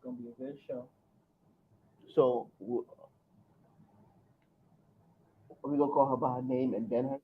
gonna be a good show. So we gonna call her by her name and then her.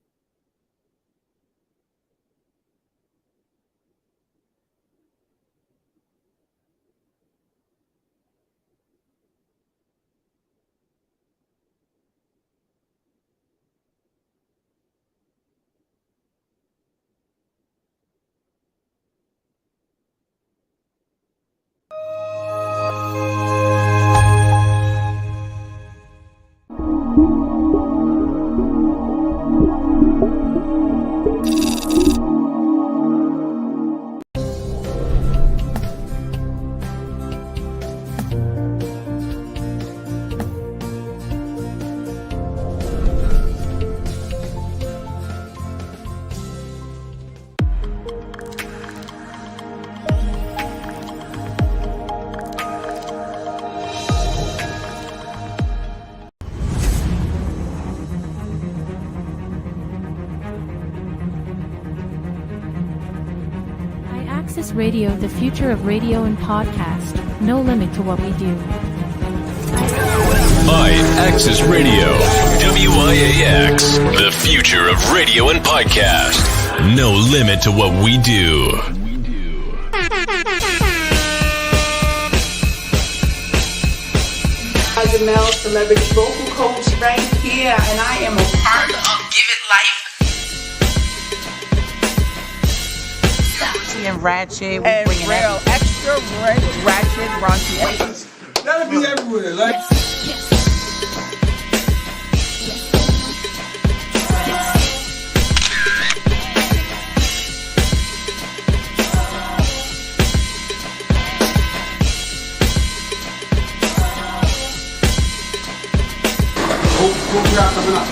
Access Radio, the future of radio and podcast. No limit to what we do. Access Radio, WIAX, the future of radio and podcast. No limit to what we do. Jamel, celebrity vocal coach right here, and I am a part of Give It Life. And ratchet, and real extra ratchet, raunchy. Let it be everywhere, like. Who got coming up?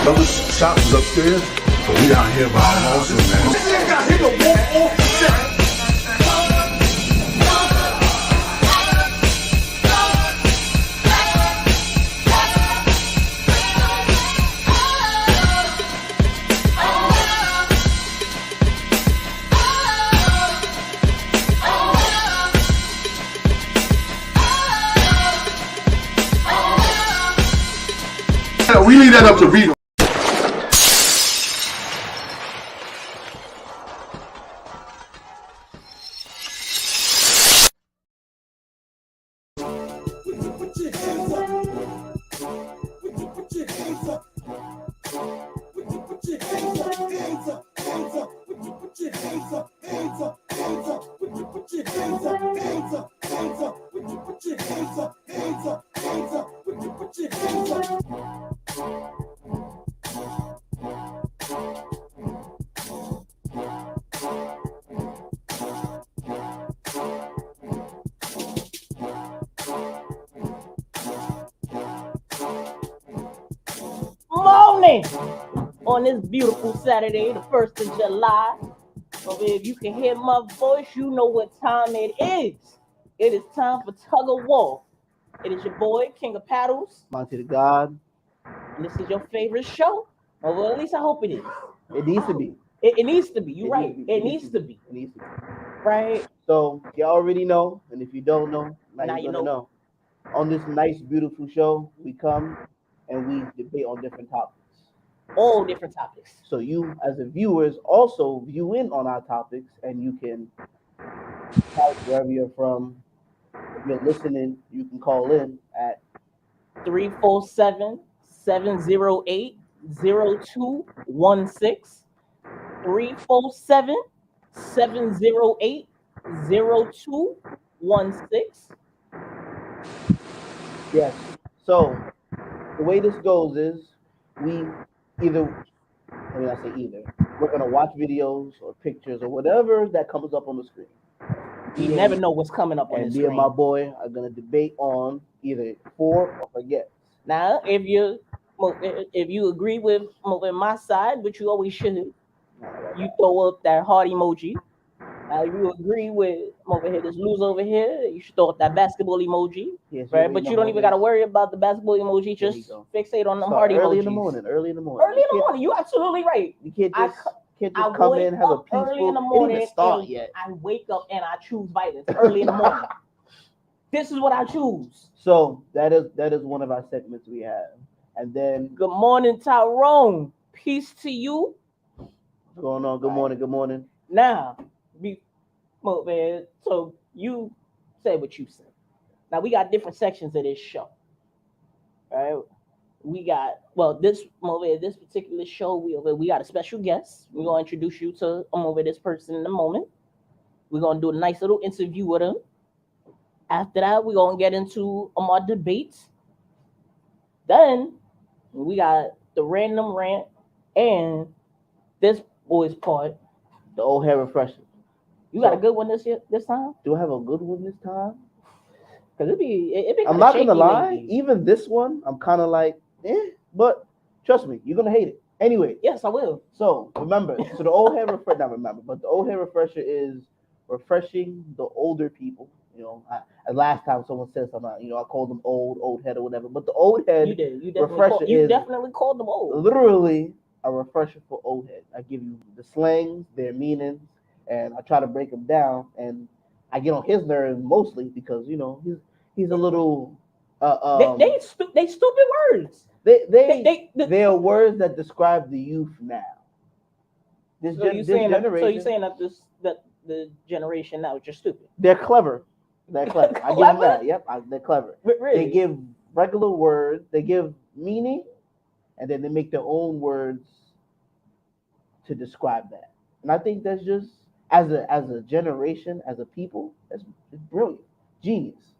Other shops is upstairs, but we down here by our house, man. This nigga got hit to walk off the set. We leave that up to Rita. Morning on this beautiful Saturday, the 1st of July. So if you can hear my voice, you know what time it is. It is time for Tug of War. It is your boy, King of Paddles. Monty the God. And this is your favorite show. Or well, at least I hope it is. It needs to be. It needs to be. You're right. It needs to be. It needs to be. Right. So you already know, and if you don't know, now you you're know. gonna know. On this nice, beautiful show, we come and we debate on different topics. All different topics. So you, as the viewers, also view in on our topics, and you can type wherever you're from. If you're listening, you can call in at 347-708-0216. 347-708-0216. yes. So the way this goes is we either, let me not say either, we're gonna watch videos or pictures or whatever that comes up on the screen. You never know what's coming up on the And screen. me and my boy are gonna debate on either for or against. Now, if you agree with my side, which you always should, you throw up that heart emoji. Now, if you agree with over here, this lose over here, you should throw up that basketball emoji, Yes, right? But you don't even gotta worry about the basketball emoji. There Just you go. fixate on the So heart early emojis. in the morning. Early in the morning. You're absolutely right. You can't I just, I come wake in, have a up peaceful. early in the It didn't morning even start and yet. I wake up and I choose violence early in the morning. This is what I choose. So that is one of our segments we have. And then Good morning, Tyrone. Peace to you. what's going on? Good morning, good morning. Now, man, so you say what you say. Now we got different sections of this show. Right? We got this particular show. We got a special guest. We're gonna introduce you to this person in a moment. We're gonna do a nice little interview with him. After that, we're gonna get into our debates. Then we got the random rant and this boy's part. The old hair refresher. You got a good one this time? Do I have a good one this time? Because it be. I'm not gonna lie. Even this one, I'm kind of like, but trust me, you're gonna hate it. Anyway. Yes, I will. So remember, the old hair refresher. Not remember, but the old hair refresher is refreshing the older people. You know, last time someone said something, I called them old head or whatever. But the old head you did. You definitely called them old. Literally a refresher for old head. I give you the slangs, their meanings, and I try to break them down. And I get on his nerves mostly because he's a little. They stupid words. They are words that describe the youth now. This generation. So you're saying that the generation now is just stupid. They're clever. They're clever. I give them that. Yep, they're clever. Really? They give regular words. They give meaning, and then they make their own words to describe that. And I think that's just as a generation, as a people, it's brilliant, genius.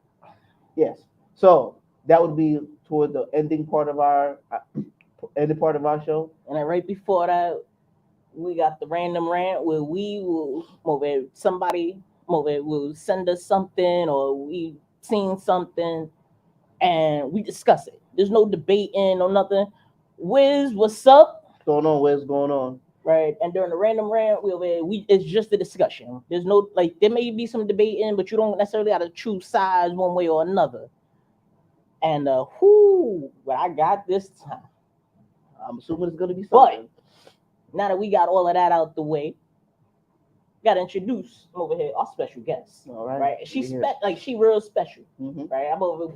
Yes. So that would be toward the ending part of our show. And then right before that, we got the random rant where somebody will send us something or we seen something and we discuss it. There's no debating or nothing. Wiz, what's up? What's going on, Wiz? Going on? Right. And during the random rant, it's just a discussion. There's no there may be some debating, but you don't necessarily have to choose sides one way or another. And what I got this time. I'm assuming it's gonna be something. But now that we got all of that out the way, gotta introduce over here our special guest. All right. Right. She's she real special. Mm-hmm. Right.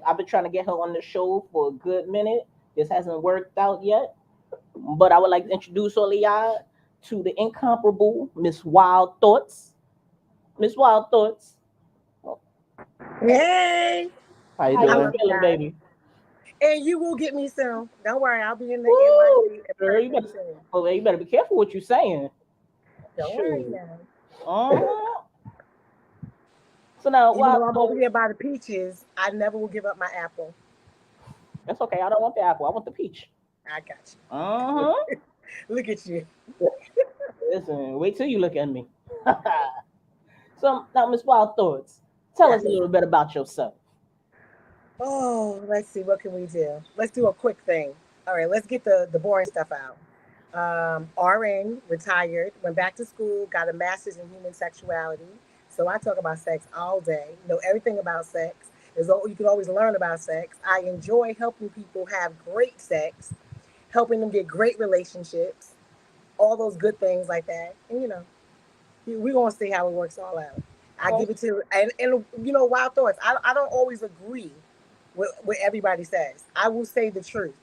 I've been trying to get her on the show for a good minute. This hasn't worked out yet. But I would like to introduce all of y'all to the incomparable Miss Wild Thoughts. Miss Wild Thoughts. Hey. How you doing, baby? And you will get me soon. Don't worry, I'll be in the NYC. Girl, you better be careful what you're saying. Don't worry now. So now, while I'm over here by the peaches, I never will give up my apple. That's okay. I don't want the apple. I want the peach. I got you. Look at you. Listen, wait till you look at me. So now, Miss Wild Thoughts, tell us a little bit about yourself. Oh, let's see. What can we do? Let's do a quick thing. All right, let's get the boring stuff out. RN, retired, went back to school, got a master's in human sexuality. So I talk about sex all day, know everything about sex. You can always learn about sex. I enjoy helping people have great sex, helping them get great relationships, all those good things like that. And, we're going to see how it works all out. I give it to, and Wild Thoughts, I don't always agree with what everybody says. I will say the truth.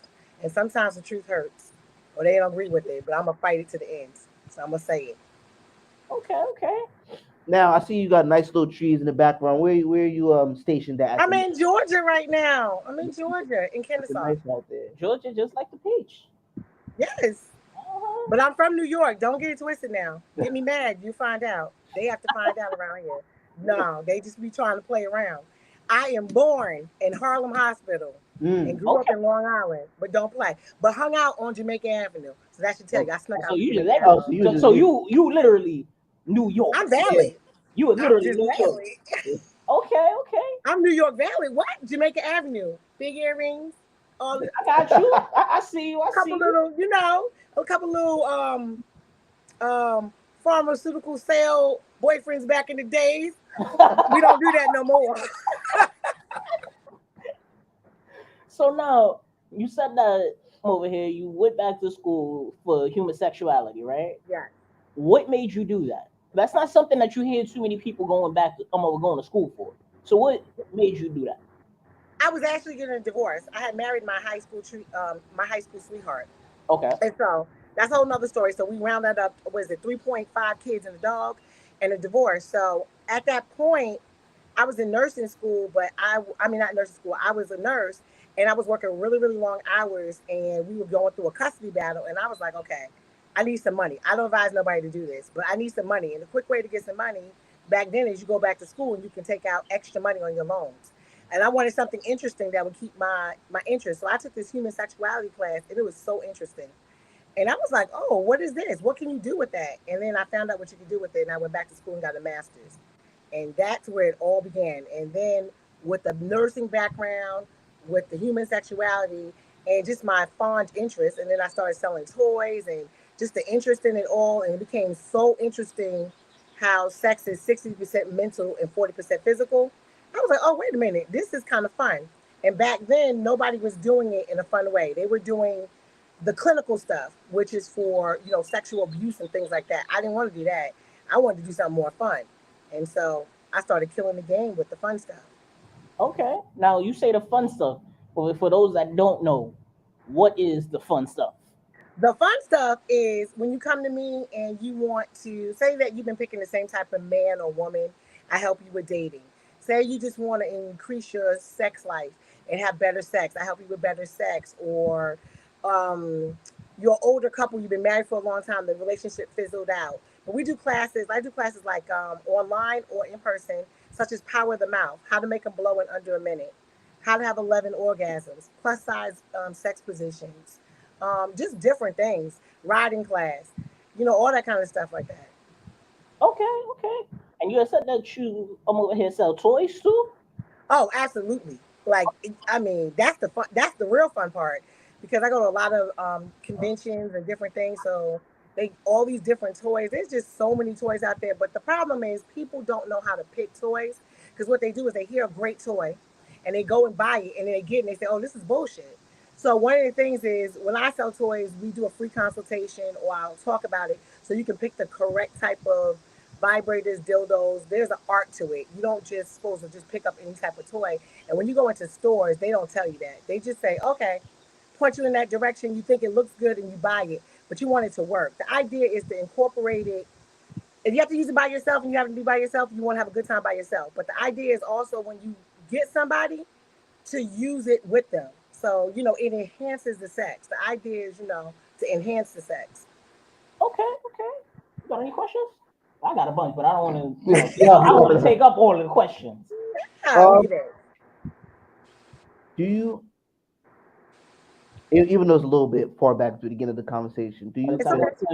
And sometimes the truth hurts or they don't agree with it, but I'm going to fight it to the end. So I'm going to say it. Okay. Now, I see you got nice little trees in the background. Where are you stationed at? I'm in Georgia right now. I'm in Georgia, in Kennesaw. Nice out there. Georgia just like the peach. Yes. But I'm from New York. Don't get it twisted now. Get me mad. You find out. They have to find out around here. No, they just be trying to play around. I am born in Harlem Hospital and grew up in Long Island, but don't play. But hung out on Jamaica Avenue. So that should tell you. I snuck out. So you literally New York. I'm Valley. You were literally New York. Okay. I'm New York Valley. What? Jamaica Avenue. Big earrings. All the, I got you. I see you. A couple little pharmaceutical sale boyfriends back in the days. We don't do that no more. So now you said that over here you went back to school for human sexuality, right? Yeah. What made you do that? That's not something that you hear too many people going to school for. So what made you do that? I was actually getting a divorce. I had married my high school sweetheart. Okay. And so that's a whole nother story. So we rounded up, was it 3.5 kids and a dog and a divorce. So at that point, I was in nursing school, but I mean, not nursing school, I was a nurse and I was working really, really long hours and we were going through a custody battle. And I was like, okay, I need some money. I don't advise nobody to do this, but I need some money. And the quick way to get some money back then is you go back to school and you can take out extra money on your loans. And I wanted something interesting that would keep my interest. So I took this human sexuality class and it was so interesting. And I was like, oh, what is this? What can you do with that? And then I found out what you could do with it. And I went back to school and got a master's. And that's where it all began. And then with the nursing background, with the human sexuality, and just my fond interest. And then I started selling toys and just the interest in it all. And it became so interesting how sex is 60% mental and 40% physical. I was like, oh, wait a minute, this is kind of fun. And back then, nobody was doing it in a fun way. They were doing the clinical stuff, which is for, sexual abuse and things like that. I didn't want to do that. I wanted to do something more fun. And so I started killing the game with the fun stuff. Okay. Now you say the fun stuff, but for those that don't know, what is the fun stuff? The fun stuff is when you come to me and you want to say that you've been picking the same type of man or woman, I help you with dating. Say you just want to increase your sex life and have better sex, I help you with better sex. Or you're an older couple, you've been married for a long time, the relationship fizzled out. But we do classes, I do classes like online or in person, such as Power of the Mouth, how to make them blow in under a minute, how to have 11 orgasms, plus size sex positions, just different things, riding class, all that kind of stuff like that. Okay. And you said that you over here sell toys too? Oh, absolutely. Like, I mean, that's the real fun part, because I go to a lot of conventions and different things. So all these different toys. There's just so many toys out there. But the problem is people don't know how to pick toys, because what they do is they hear a great toy and they go and buy it and then they get it and they say, oh, this is bullshit. So one of the things is when I sell toys, we do a free consultation or I'll talk about it so you can pick the correct type of vibrators, dildos. There's an art to it. You don't just supposed to just pick up any type of toy. And when you go into stores, they don't tell you that. They just say, okay, point you in that direction. You think it looks good and you buy it, but you want it to work. The idea is to incorporate it. If you have to use it by yourself and you have to be by yourself, you want to have a good time by yourself. But the idea is also when you get somebody to use it with them. So, it enhances the sex. The idea is, to enhance the sex. Okay. You got any questions? I got a bunch, but I don't want to. I don't want to take up all of the questions. Do you, even though it's a little bit far back to the beginning of the conversation, do you?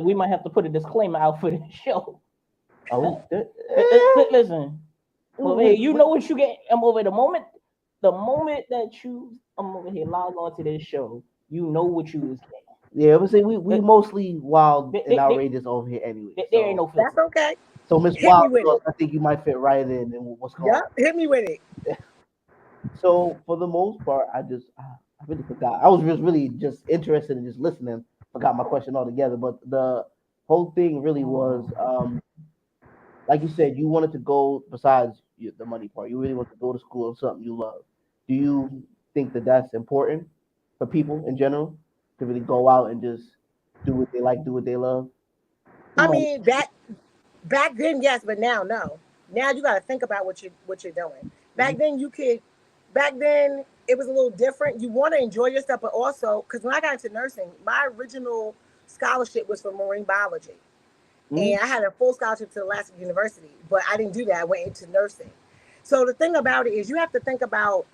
We might have to put a disclaimer out for the show. Oh, listen. Well, hey, you know what you get. I'm over the moment that I'm over here log on to this show. You know what you was getting. Yeah, I would say we mostly wild and outrageous over here anyway. There ain't no filter. That's okay. So Miss Wild, I think you might fit right in what's going on. Yeah, hit me with it. So for the most part, I really forgot. I was really just interested in just listening. Forgot my question altogether. But the whole thing really was, like you said, you wanted to go, besides the money part, you really want to go to school or something you love. Do you think that that's important for people in general to really go out and just do what they like, do what they love? I mean, that back then, yes, but now, no. Now you got to think about what you're doing. Back then, it was a little different. You want to enjoy your stuff, but also, because when I got into nursing, my original scholarship was for marine biology. And I had a full scholarship to Alaska University, but I didn't do that. I went into nursing. So the thing about it is you have to think about,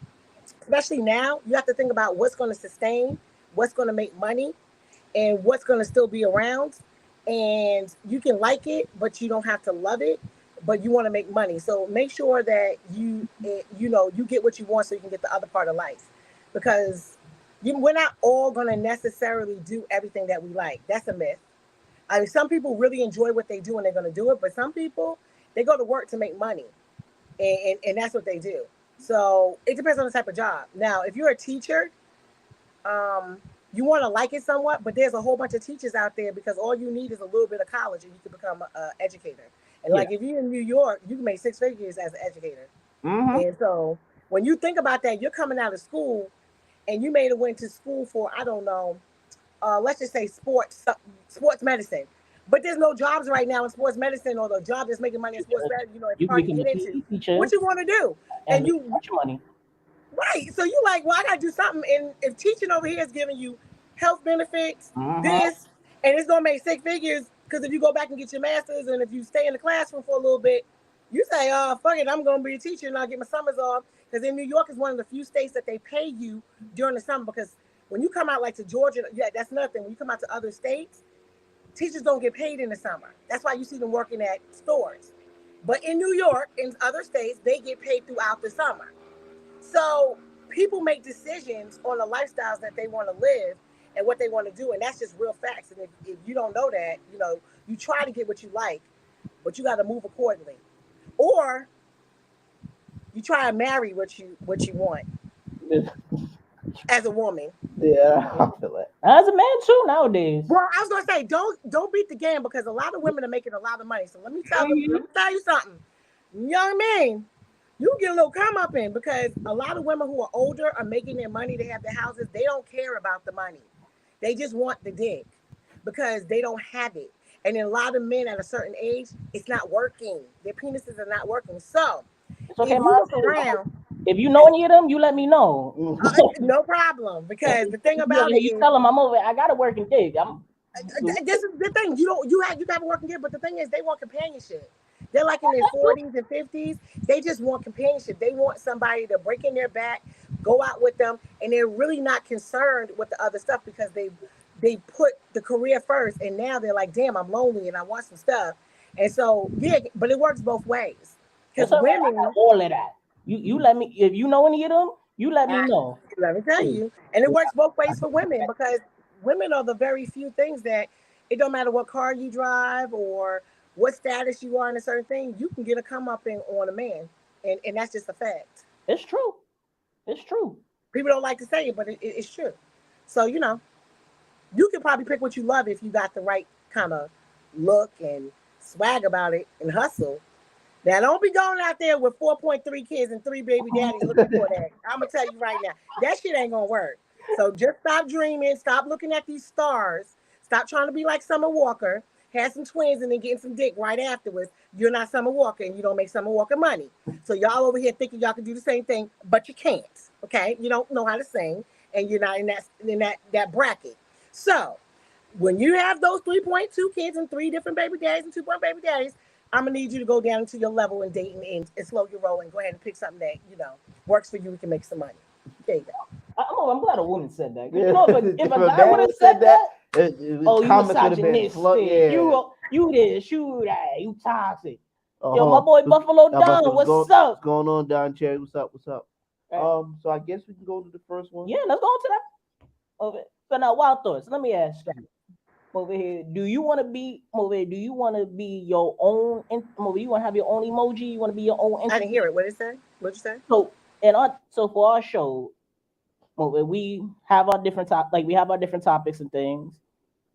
especially now, you have to think about what's going to sustain, what's going to make money, and what's going to still be around. And you can like it, but you don't have to love it, but you want to make money. So make sure that you get what you want so you can get the other part of life. Because we're not all going to necessarily do everything that we like. That's a myth. I mean, some people really enjoy what they do and they're going to do it, but some people, they go to work to make money, and that's what they do. So it depends on the type of job. Now, if you're a teacher, you want to like it somewhat, but there's a whole bunch of teachers out there because all you need is a little bit of college and you can become an educator. And like if you're in New York, you can make 6 figures as an educator. And so when you think about that, you're coming out of school and you may have went to school for, I don't know, let's just say sports medicine. But there's no jobs right now in sports medicine, or the job that's making money in sports medicine, it's You hard to become get a into. PE teacher What you want to do? and you much money. Right. So you like, well, I gotta do something. And if teaching over here is giving you health benefits, this, and it's gonna make 6 figures, because if you go back and get your master's, and if you stay in the classroom for a little bit, you say, fuck it, I'm gonna be a teacher and I'll get my summers off. Because in New York is one of the few states that they pay you during the summer. Because when you come out like to Georgia, that's nothing. When you come out to other states, teachers don't get paid in the summer. That's why you see them working at stores. But in New York and other states, they get paid throughout the summer. So people make decisions on the lifestyles that they want to live and what they want to do. And that's just real facts. And if you don't know that, you try to get what you like, but you got to move accordingly. Or you try to marry what you want as a woman. Yeah, I feel it. As a man too nowadays. Well, I was gonna say, don't beat the game, because a lot of women are making a lot of money. So let me tell you something, young man. You get a little come up in, because a lot of women who are older are making their money. They have their houses. They don't care about the money. They just want the dick because they don't have it. And then a lot of men at a certain age, it's not working. Their penises are not working. So it's okay, if you look around, if you know any of them, you let me know. No problem. Because the thing about it, you tell them I'm over. I gotta work and dig. This is the thing. You have a working dick, but the thing is, they want companionship. They're like in their 40s and 50s. They just want companionship. They want somebody to break in their back, go out with them, and they're really not concerned with the other stuff, because they put the career first, and now they're like, damn, I'm lonely and I want some stuff. And so, yeah, but it works both ways. Because women, all of that. You let me, if you know any of them, you let me know. Let me tell you. And it works both ways for women, because women are the very few things that it don't matter what car you drive or what status you are in a certain thing, you can get a come up on a man. And that's just a fact. It's true. It's true. People don't like to say it, but it's true. So, you can probably pick what you love if you got the right kind of look and swag about it and hustle. Now, don't be going out there with 4.3 kids and 3 baby daddies looking for that. I'm going to tell you right now, that shit ain't going to work. So just stop dreaming. Stop looking at these stars. Stop trying to be like Summer Walker. Have some twins and then getting some dick right afterwards. You're not Summer Walker, and you don't make Summer Walker money. So y'all over here thinking y'all can do the same thing, but you can't. Okay, you don't know how to sing, and you're not in that bracket. So when you have those 3.2 kids and 3 different baby daddies and 2 baby daddies, I'm gonna need you to go down to your level and dating and slow your roll and go ahead and pick something that works for you and can make some money. There you go. I'm glad a woman said that. You know, if a guy would have said that, you misogynist. You this, you that, you toxic. Yo, my boy Buffalo Don, what's up? What's going on, Don Cherry? What's up? Right. So I guess we can go to the first one. Yeah, let's go to that. Okay. So now, wild thoughts. Let me ask you. Over here, do you want to be your own? You want to have your own emoji? You want to be your own? I didn't hear it. What did it say? What'd you say? So for our show, we have our different topics and things,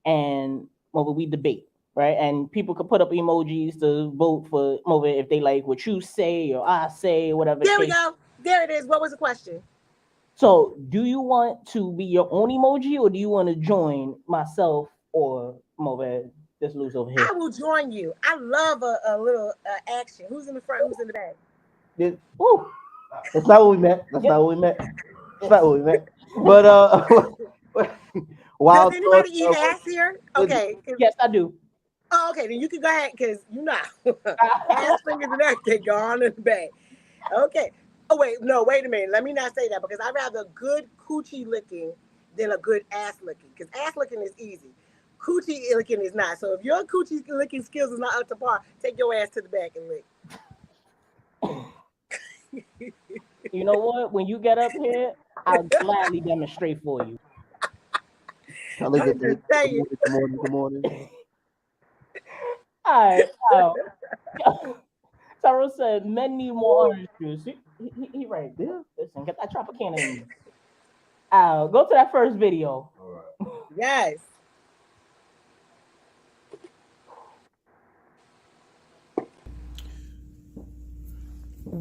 and we debate, right? And people could put up emojis to vote for if they like what you say or I say or whatever. There we go. There it is. What was the question? So, do you want to be your own emoji, or do you want to join myself or this loose over here? I will join you. I love a little action. Who's in the front? Who's in the back? That's not what we meant. But does anybody eat ass here? Okay. Yes, I do. Oh, okay. Then you can go ahead, because ass fingers and everything go on in the back. Okay. Oh wait a minute. Let me not say that, because I'd rather good coochie licking than a good ass licking. Because ass licking is easy. Coochie licking is not. So if your coochie licking skills is not up to par, take your ass to the back and lick. You know what? When you get up here, I'll gladly demonstrate for you. Good morning. All right. Taro said men need more orange juice. He right. Yeah. Listen, get that Tropicana in you. Go to that first video. All right. Yes.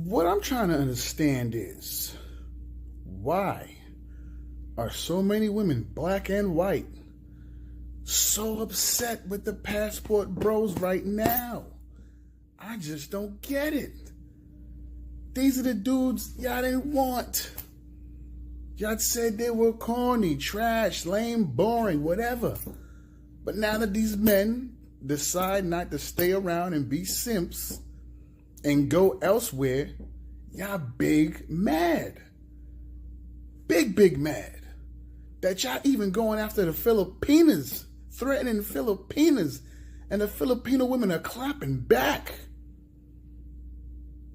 What I'm trying to understand is why are so many women, black and white, so upset with the passport bros right now? I just don't get it. These are the dudes y'all didn't want. Y'all said they were corny, trash, lame, boring, whatever. But now that these men decide not to stay around and be simps and go elsewhere, y'all big mad. Big mad. That y'all even going after the Filipinas, threatening Filipinas, and the Filipino women are clapping back.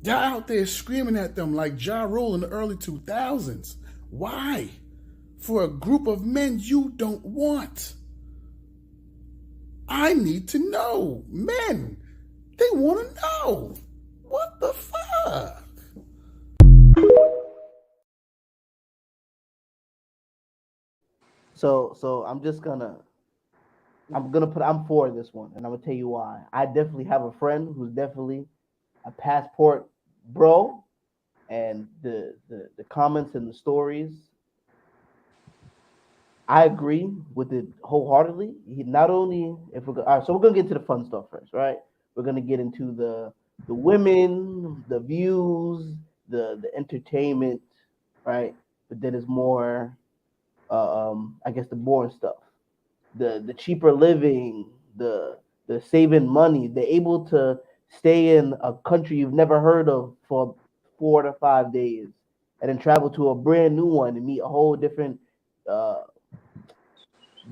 Y'all out there screaming at them like Ja Rule in the early 2000s. Why? For a group of men you don't want. I need to know. Men, they want to know. What the fuck? So I'm for this one, and I'm gonna tell you why. I definitely have a friend who's definitely a passport bro, and the comments and the stories, I agree with it wholeheartedly. He not only if we're all right, so we're gonna get to the fun stuff first, right? We're gonna get into the women, the views, the entertainment, right? But then it's more, I guess the boring stuff, the cheaper living, the saving money. They're able to stay in a country you've never heard of for 4 to 5 days, and then travel to a brand new one and meet a whole uh,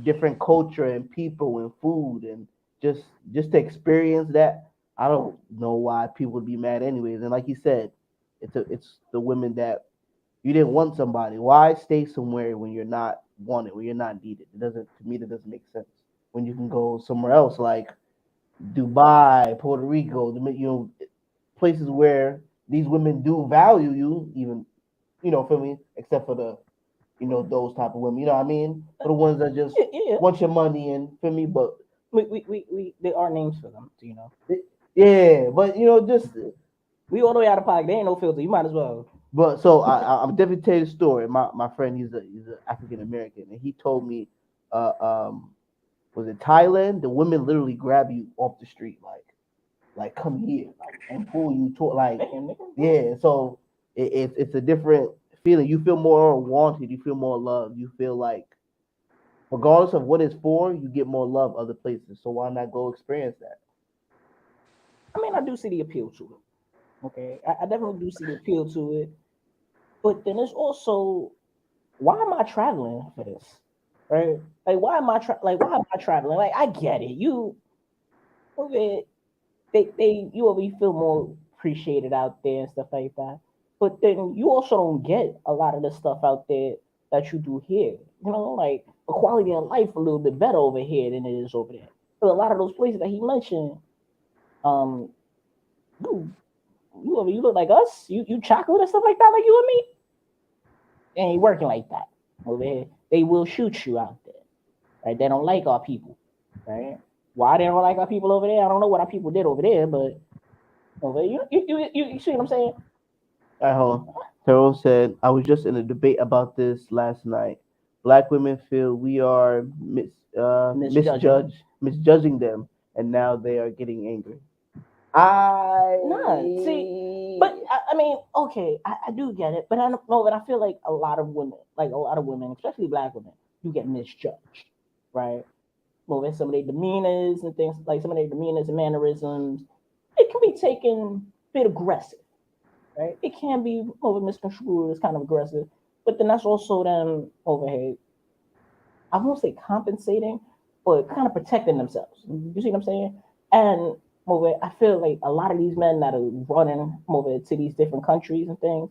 different culture and people and food, and just to experience that. I don't know why people would be mad anyways. And like you said, it's the women that you didn't want somebody. Why stay somewhere when you're not wanted, when you're not needed? It doesn't, to me, that doesn't make sense. When you can go somewhere else like Dubai, Puerto Rico, places where these women do value you, even, feel me, except for the, those type of women, you know what I mean? For the ones that just want your money and feel me, but we there are names for them, yeah, but just we all the way out of pocket. There ain't no filter. You might as well. But so I'm definitely tell you the story. My friend, he's a African American, and he told me, was it Thailand? The women literally grab you off the street, like come here, and pull you to yeah. So it's a different feeling. You feel more wanted. You feel more loved. You feel like, regardless of what it's for, you get more love other places. So why not go experience that? I mean, I do see the appeal to it. Okay, I definitely do see the appeal to it. But then it's also, why am I traveling for this? Right? Like, why am I traveling? Like, I get it. You feel more appreciated out there and stuff like that. But then you also don't get a lot of the stuff out there that you do here. Like the quality of life a little bit better over here than it is over there. But a lot of those places that he mentioned, you look like us. You chocolate and stuff like that, like you and me. It ain't working like that over here. They will shoot you out there. Right? They don't like our people. Right? Why they don't like our people over there? I don't know what our people did over there, but over there, you see what I'm saying? All right, hold on. Terrell said, I was just in a debate about this last night. Black women feel we are misjudging them, and now they are getting angry. But I mean, okay, I do get it, but I don't know. But I feel like a lot of women, especially black women, you get misjudged, right? Well, with some of their demeanors and things, like some of their demeanors and mannerisms, it can be taken a bit aggressive, right? It can be misconstrued as kind of aggressive, but then that's also them overhead. I won't say compensating, but kind of protecting themselves. You see what I'm saying? And I feel like a lot of these men that are running over to these different countries and things.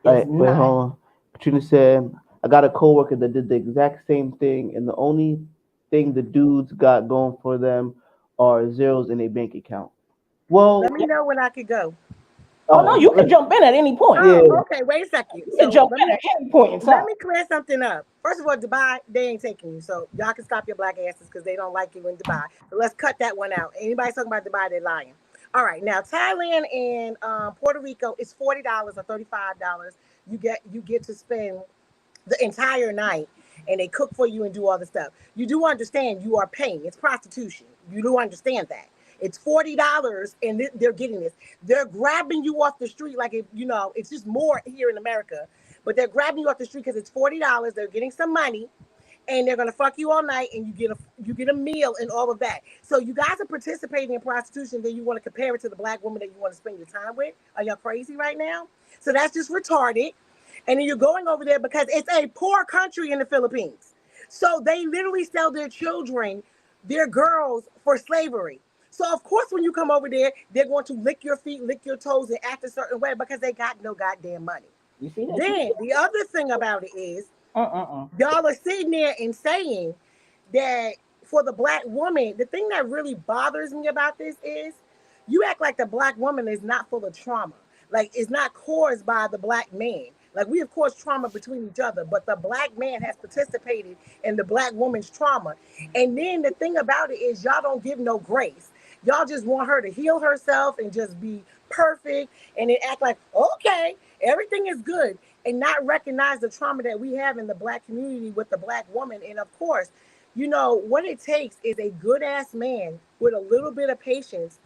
Wait, hold on. Katrina said, I got a coworker that did the exact same thing, and the only thing the dudes got going for them are zeros in a bank account. Well, let me know when I could go. Oh no, you can jump in at any point. Oh, okay, wait a second. You can jump in at any point in time. Let me clear something up. First of all, Dubai, they ain't taking you, so y'all can stop your black asses because they don't like you in Dubai. So let's cut that one out. Anybody talking about Dubai, they're lying. All right, now Thailand and Puerto Rico is $40 or $35. You get to spend the entire night, and they cook for you and do all the stuff. You do understand you are paying. It's prostitution. You do understand that. It's $40, and they're getting this. They're grabbing you off the street like if it's just more here in America, but they're grabbing you off the street because it's $40. They're getting some money, and they're gonna fuck you all night, and you get a meal and all of that. So you guys are participating in prostitution. Then you want to compare it to the black woman that you want to spend your time with? Are y'all crazy right now? So that's just retarded. And then you're going over there because it's a poor country in the Philippines. So they literally sell their children, their girls, for slavery. So of course, when you come over there, they're going to lick your feet, lick your toes, and act a certain way because they got no goddamn money. You see that? Then the other thing about it is, y'all are sitting there and saying that for the black woman, the thing that really bothers me about this is you act like the black woman is not full of trauma. Like, it's not caused by the black man. Like, we have caused trauma between each other, but the black man has participated in the black woman's trauma. And then the thing about it is y'all don't give no grace. Y'all just want her to heal herself and just be perfect and then act like, okay, everything is good, and not recognize the trauma that we have in the black community with the black woman. And of course, what it takes is a good ass man with a little bit of patience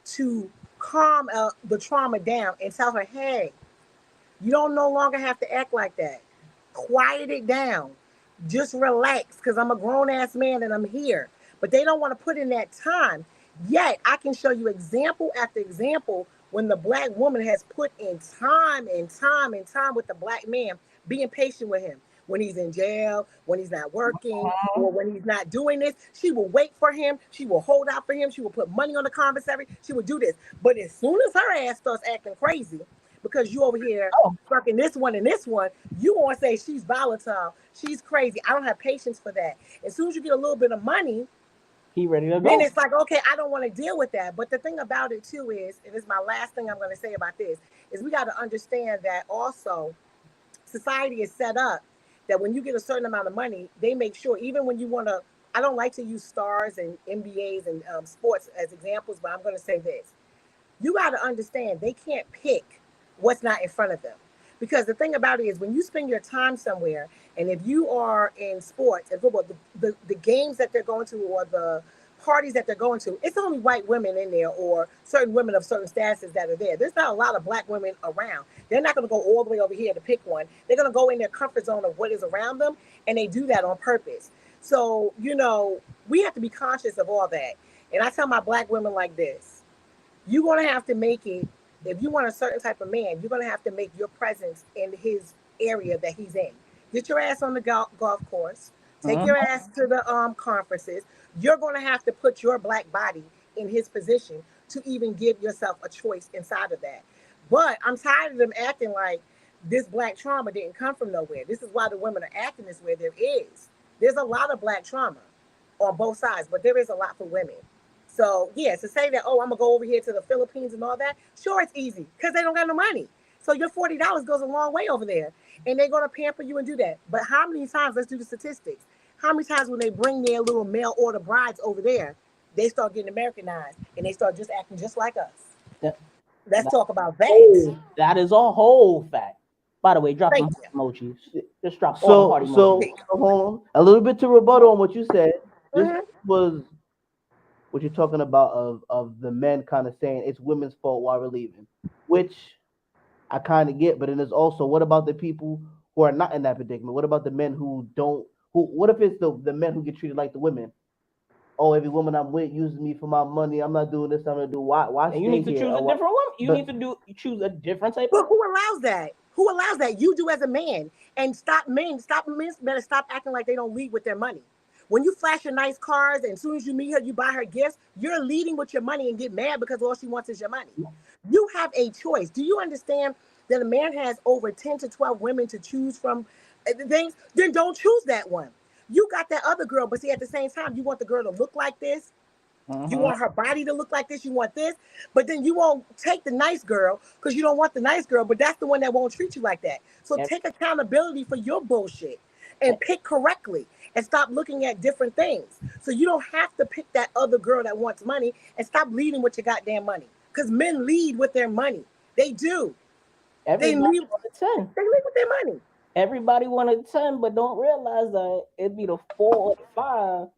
to calm the trauma down and tell her, hey, you don't no longer have to act like that. Quiet it down. Just relax, because I'm a grown-ass man and I'm here. But they don't want to put in that time. Yet, I can show you example after example when the black woman has put in time and time and time with the black man, being patient with him. When he's in jail, when he's not working, or when he's not doing this, she will wait for him. She will hold out for him. She will put money on the commissary. She will do this. But as soon as her ass starts acting crazy, because you over here fucking this one and this one, you want to say she's volatile, she's crazy. I don't have patience for that. As soon as you get a little bit of money, he ready to go. then it's like, okay, I don't want to deal with that. But the thing about it too is, and it's my last thing I'm going to say about this, is we got to understand that also society is set up that when you get a certain amount of money, they make sure, even when you want to, I don't like to use stars and NBAs and sports as examples, but I'm going to say this. You got to understand they can't pick what's not in front of them. Because the thing about it is, when you spend your time somewhere, and if you are in sports and football, the games that they're going to or the parties that they're going to, it's only white women in there or certain women of certain statuses that are there. There's not a lot of black women around. They're not going to go all the way over here to pick one. They're going to go in their comfort zone of what is around them, and they do that on purpose. So, we have to be conscious of all that. And I tell my black women like this: you're going to have to make it. If you want a certain type of man, you're going to have to make your presence in his area that he's in. Get your ass on the golf course. Take your ass to the conferences. You're going to have to put your black body in his position to even give yourself a choice inside of that. But I'm tired of them acting like this black trauma didn't come from nowhere. This is why the women are acting this way. There's a lot of black trauma on both sides, but there is a lot for women. So, to say that, I'm going to go over here to the Philippines and all that, sure, it's easy because they don't got no money. So your $40 goes a long way over there, and they're going to pamper you and do that. But how many times, let's do the statistics, how many times when they bring their little mail order brides over there, they start getting Americanized, and they start just acting just like us? Let's talk about that. That is a whole fact. By the way, drop some emojis. Just drop all party emojis. So, hold on. A little bit to rebuttal on what you said. This was what you're talking about of the men kind of saying it's women's fault while we're leaving, which I kind of get. But then there's also, what about the people who are not in that predicament? What about the men what if it's the men who get treated like the women? Oh, every woman I'm with uses me for my money. I'm not doing this. I'm gonna do why? You need to choose a different woman. You need to choose a different type. But who allows that? Who allows that? You do as a man. And men better stop acting like they don't lead with their money. When you flash your nice cars and as soon as you meet her, you buy her gifts, you're leading with your money and get mad because all she wants is your money. You have a choice. Do you understand that a man has over 10 to 12 women to choose from things? Then don't choose that one. You got that other girl, but see, at the same time, you want the girl to look like this. You want her body to look like this. You want this. But then you won't take the nice girl because you don't want the nice girl, but that's the one that won't treat you like that. So take accountability for your bullshit and pick correctly. And stop looking at different things. So you don't have to pick that other girl that wants money, and stop leading with your goddamn money. because men lead with their money. They do. Everybody leave- want a 10. They lead with their money. Everybody want a 10, but don't realize that it'd be the 4 or the 5,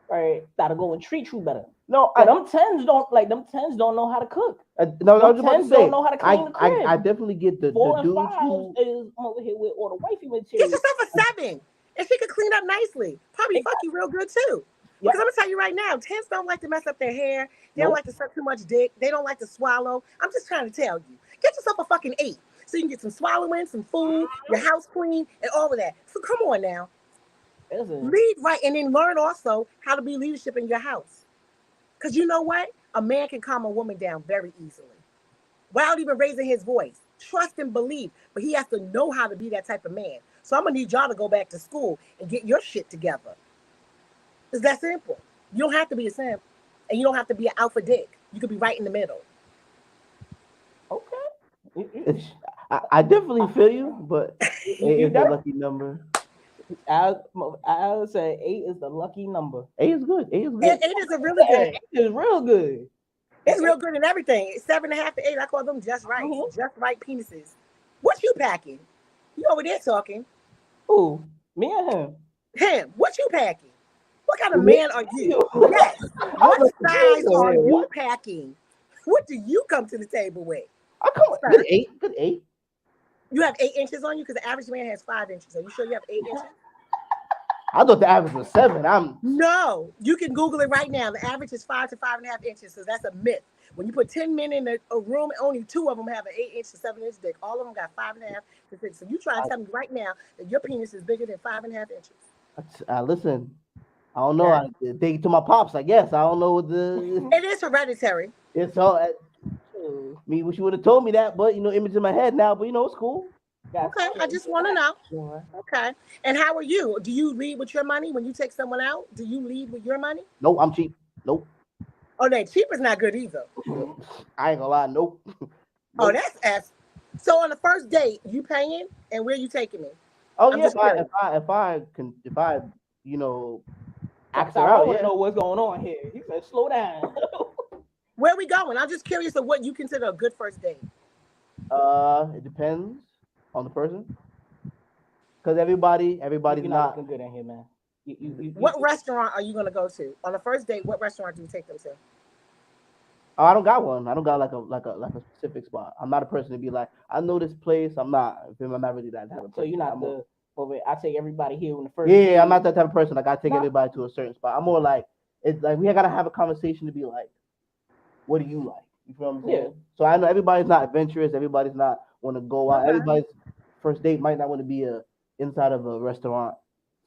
right? That'll go and treat you better. No, them 10s don't know how to cook. No, I was Them about to 10s say, don't know how to clean the crib. I definitely get the 4 and dudes 5s who is over here with all the wifey Get material. yourself a 7. And she could clean up nicely. Probably fuck you real good too. Because I'm gonna tell you right now, 10s don't like to mess up their hair. They don't like to suck too much dick. They don't like to swallow. I'm just trying to tell you. Get yourself a fucking 8. So you can get some swallowing, some food, your house clean, and all of that. So come on now. Lead right, and then learn also how to be leadership in your house. Because you know what? A man can calm a woman down very easily without even raising his voice. Trust and believe, but he has to know how to be that type of man. So I'm gonna need y'all to go back to school and get your shit together. It's that simple. You don't have to be a simp, and you don't have to be an alpha dick. You could be right in the middle. Okay. I definitely feel you, but 8 is the lucky number. I would say 8 is the lucky number. 8 is good. 8 is good. 8 is a really good. 8 is real good. It's real good in everything. 7.5 to 8. I call them just right. Just right penises. What you packing? You over there talking? Who? Me or him? Him. What you packing? What kind of man are you? Yes. What size are you packing? What do you come to the table with? I come with good 8. Good 8. You have 8 inches on you because the average man has 5 inches. Are you sure you have 8 inches? I thought the average was 7. No, you can Google it right now. The average is 5 to 5.5 inches, so that's a myth. When you put 10 men in a room, only 2 of them have an 8 inch to 7 inch dick. All of them got 5.5 to 6. So you try to tell me right now that your penis is bigger than 5.5 inches. Listen, I don't know. I take it to my pops, I guess. I don't know what the. It is hereditary. It's all. Me, wish you would have told me that, but image in my head now. But it's cool. Okay, I just want to know. Okay, and how are you? Do you lead with your money when you take someone out? Do you lead with your money? Nope, I'm cheap. Nope. Oh, that cheap is not good either. I ain't gonna lie. Nope. Oh, that's S. So on the first date, you paying, and where you taking me? Oh yeah, if I ask her out, know what's going on here. He said, "Slow down." Where we going? I'm just curious of what you consider a good first date. It depends on the person, because everybody's not looking good in here, man. What restaurant are you gonna go to on the first date? What restaurant do you take them to? Oh, I don't got one. I don't got like a specific spot. I'm not a person to be like, I know this place. I'm not really that type of person. So you're not I take everybody here on the first. Yeah, I'm not that type of person. Like I take everybody to a certain spot. I'm more like, it's like we gotta have a conversation to be like, what do you like? You feel what I'm saying? Yeah. So I know everybody's not adventurous. Everybody's not want to go out. Okay. Everybody's first date might not want to be inside of a restaurant.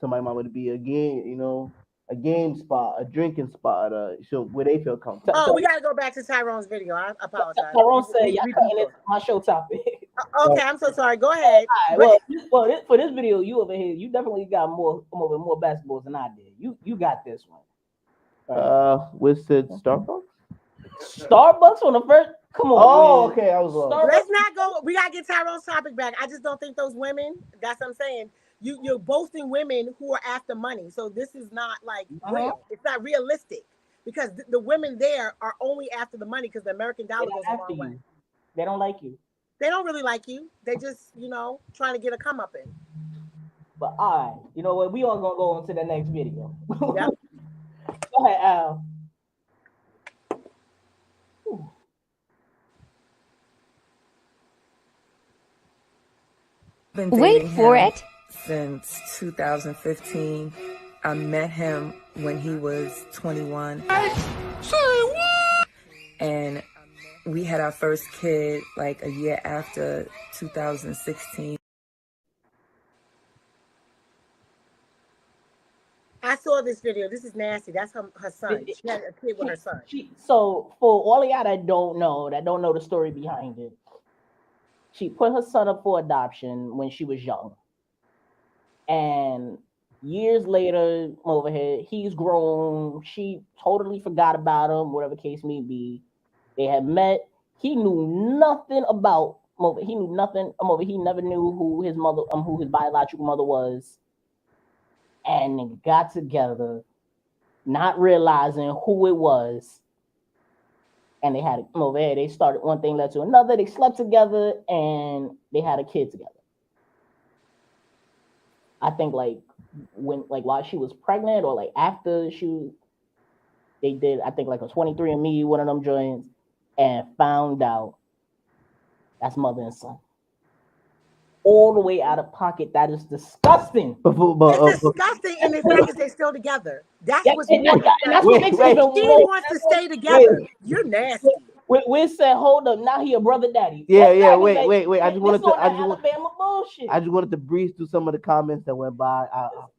Somebody might want to be a game spot, a drinking spot, where they feel comfortable. Oh, we gotta go back to Tyrone's video. I apologize. Tyrone said, "Y'all cutting it my show topic." Okay, I'm so sorry. Go ahead. Right, well, for this video, you over here, you definitely got more basketballs than I did. You got this one. With said Starbucks. Starbucks on the first. Come on. Oh, man. okay. I was wrong. Let's not go. We gotta get Tyrone's topic back. I just don't think those women. That's what I'm saying. You're boasting women who are after money. So this is not like real. It's not realistic because the women there are only after the money because the American dollar goes a long way. They don't like you. They don't really like you. They just, trying to get a come up in. But all right, you know what? We all gonna go on to the next video. Yep. Go ahead, Al. Wait for it. Since 2015, I met him when he was 21. Say what? And we had our first kid like a year after 2016. I saw this video. This is nasty. That's her son. She had a kid with her son. So for all of y'all that don't know the story behind it, she put her son up for adoption when she was young. And years later, over here, he's grown. She totally forgot about him, whatever case may be. They had met. He knew nothing about Mova. He knew nothing. He never knew who his mother, who his biological mother was. And they got together, not realizing who it was. and they had over there. They started one thing led to another. They slept together and they had a kid together. I think like while she was pregnant or like after they did I think like a 23andMe, one of them joints, and found out that's mother and son. All the way out of pocket. That is disgusting. It's disgusting, and the fact is they're still together. That's what's and that's what makes it even She more. wants to stay together. You're nasty. We said, hold up, now he a brother daddy. Yeah. Wait. I just wanted Alabama bullshit. I just wanted to breeze through some of the comments that went by.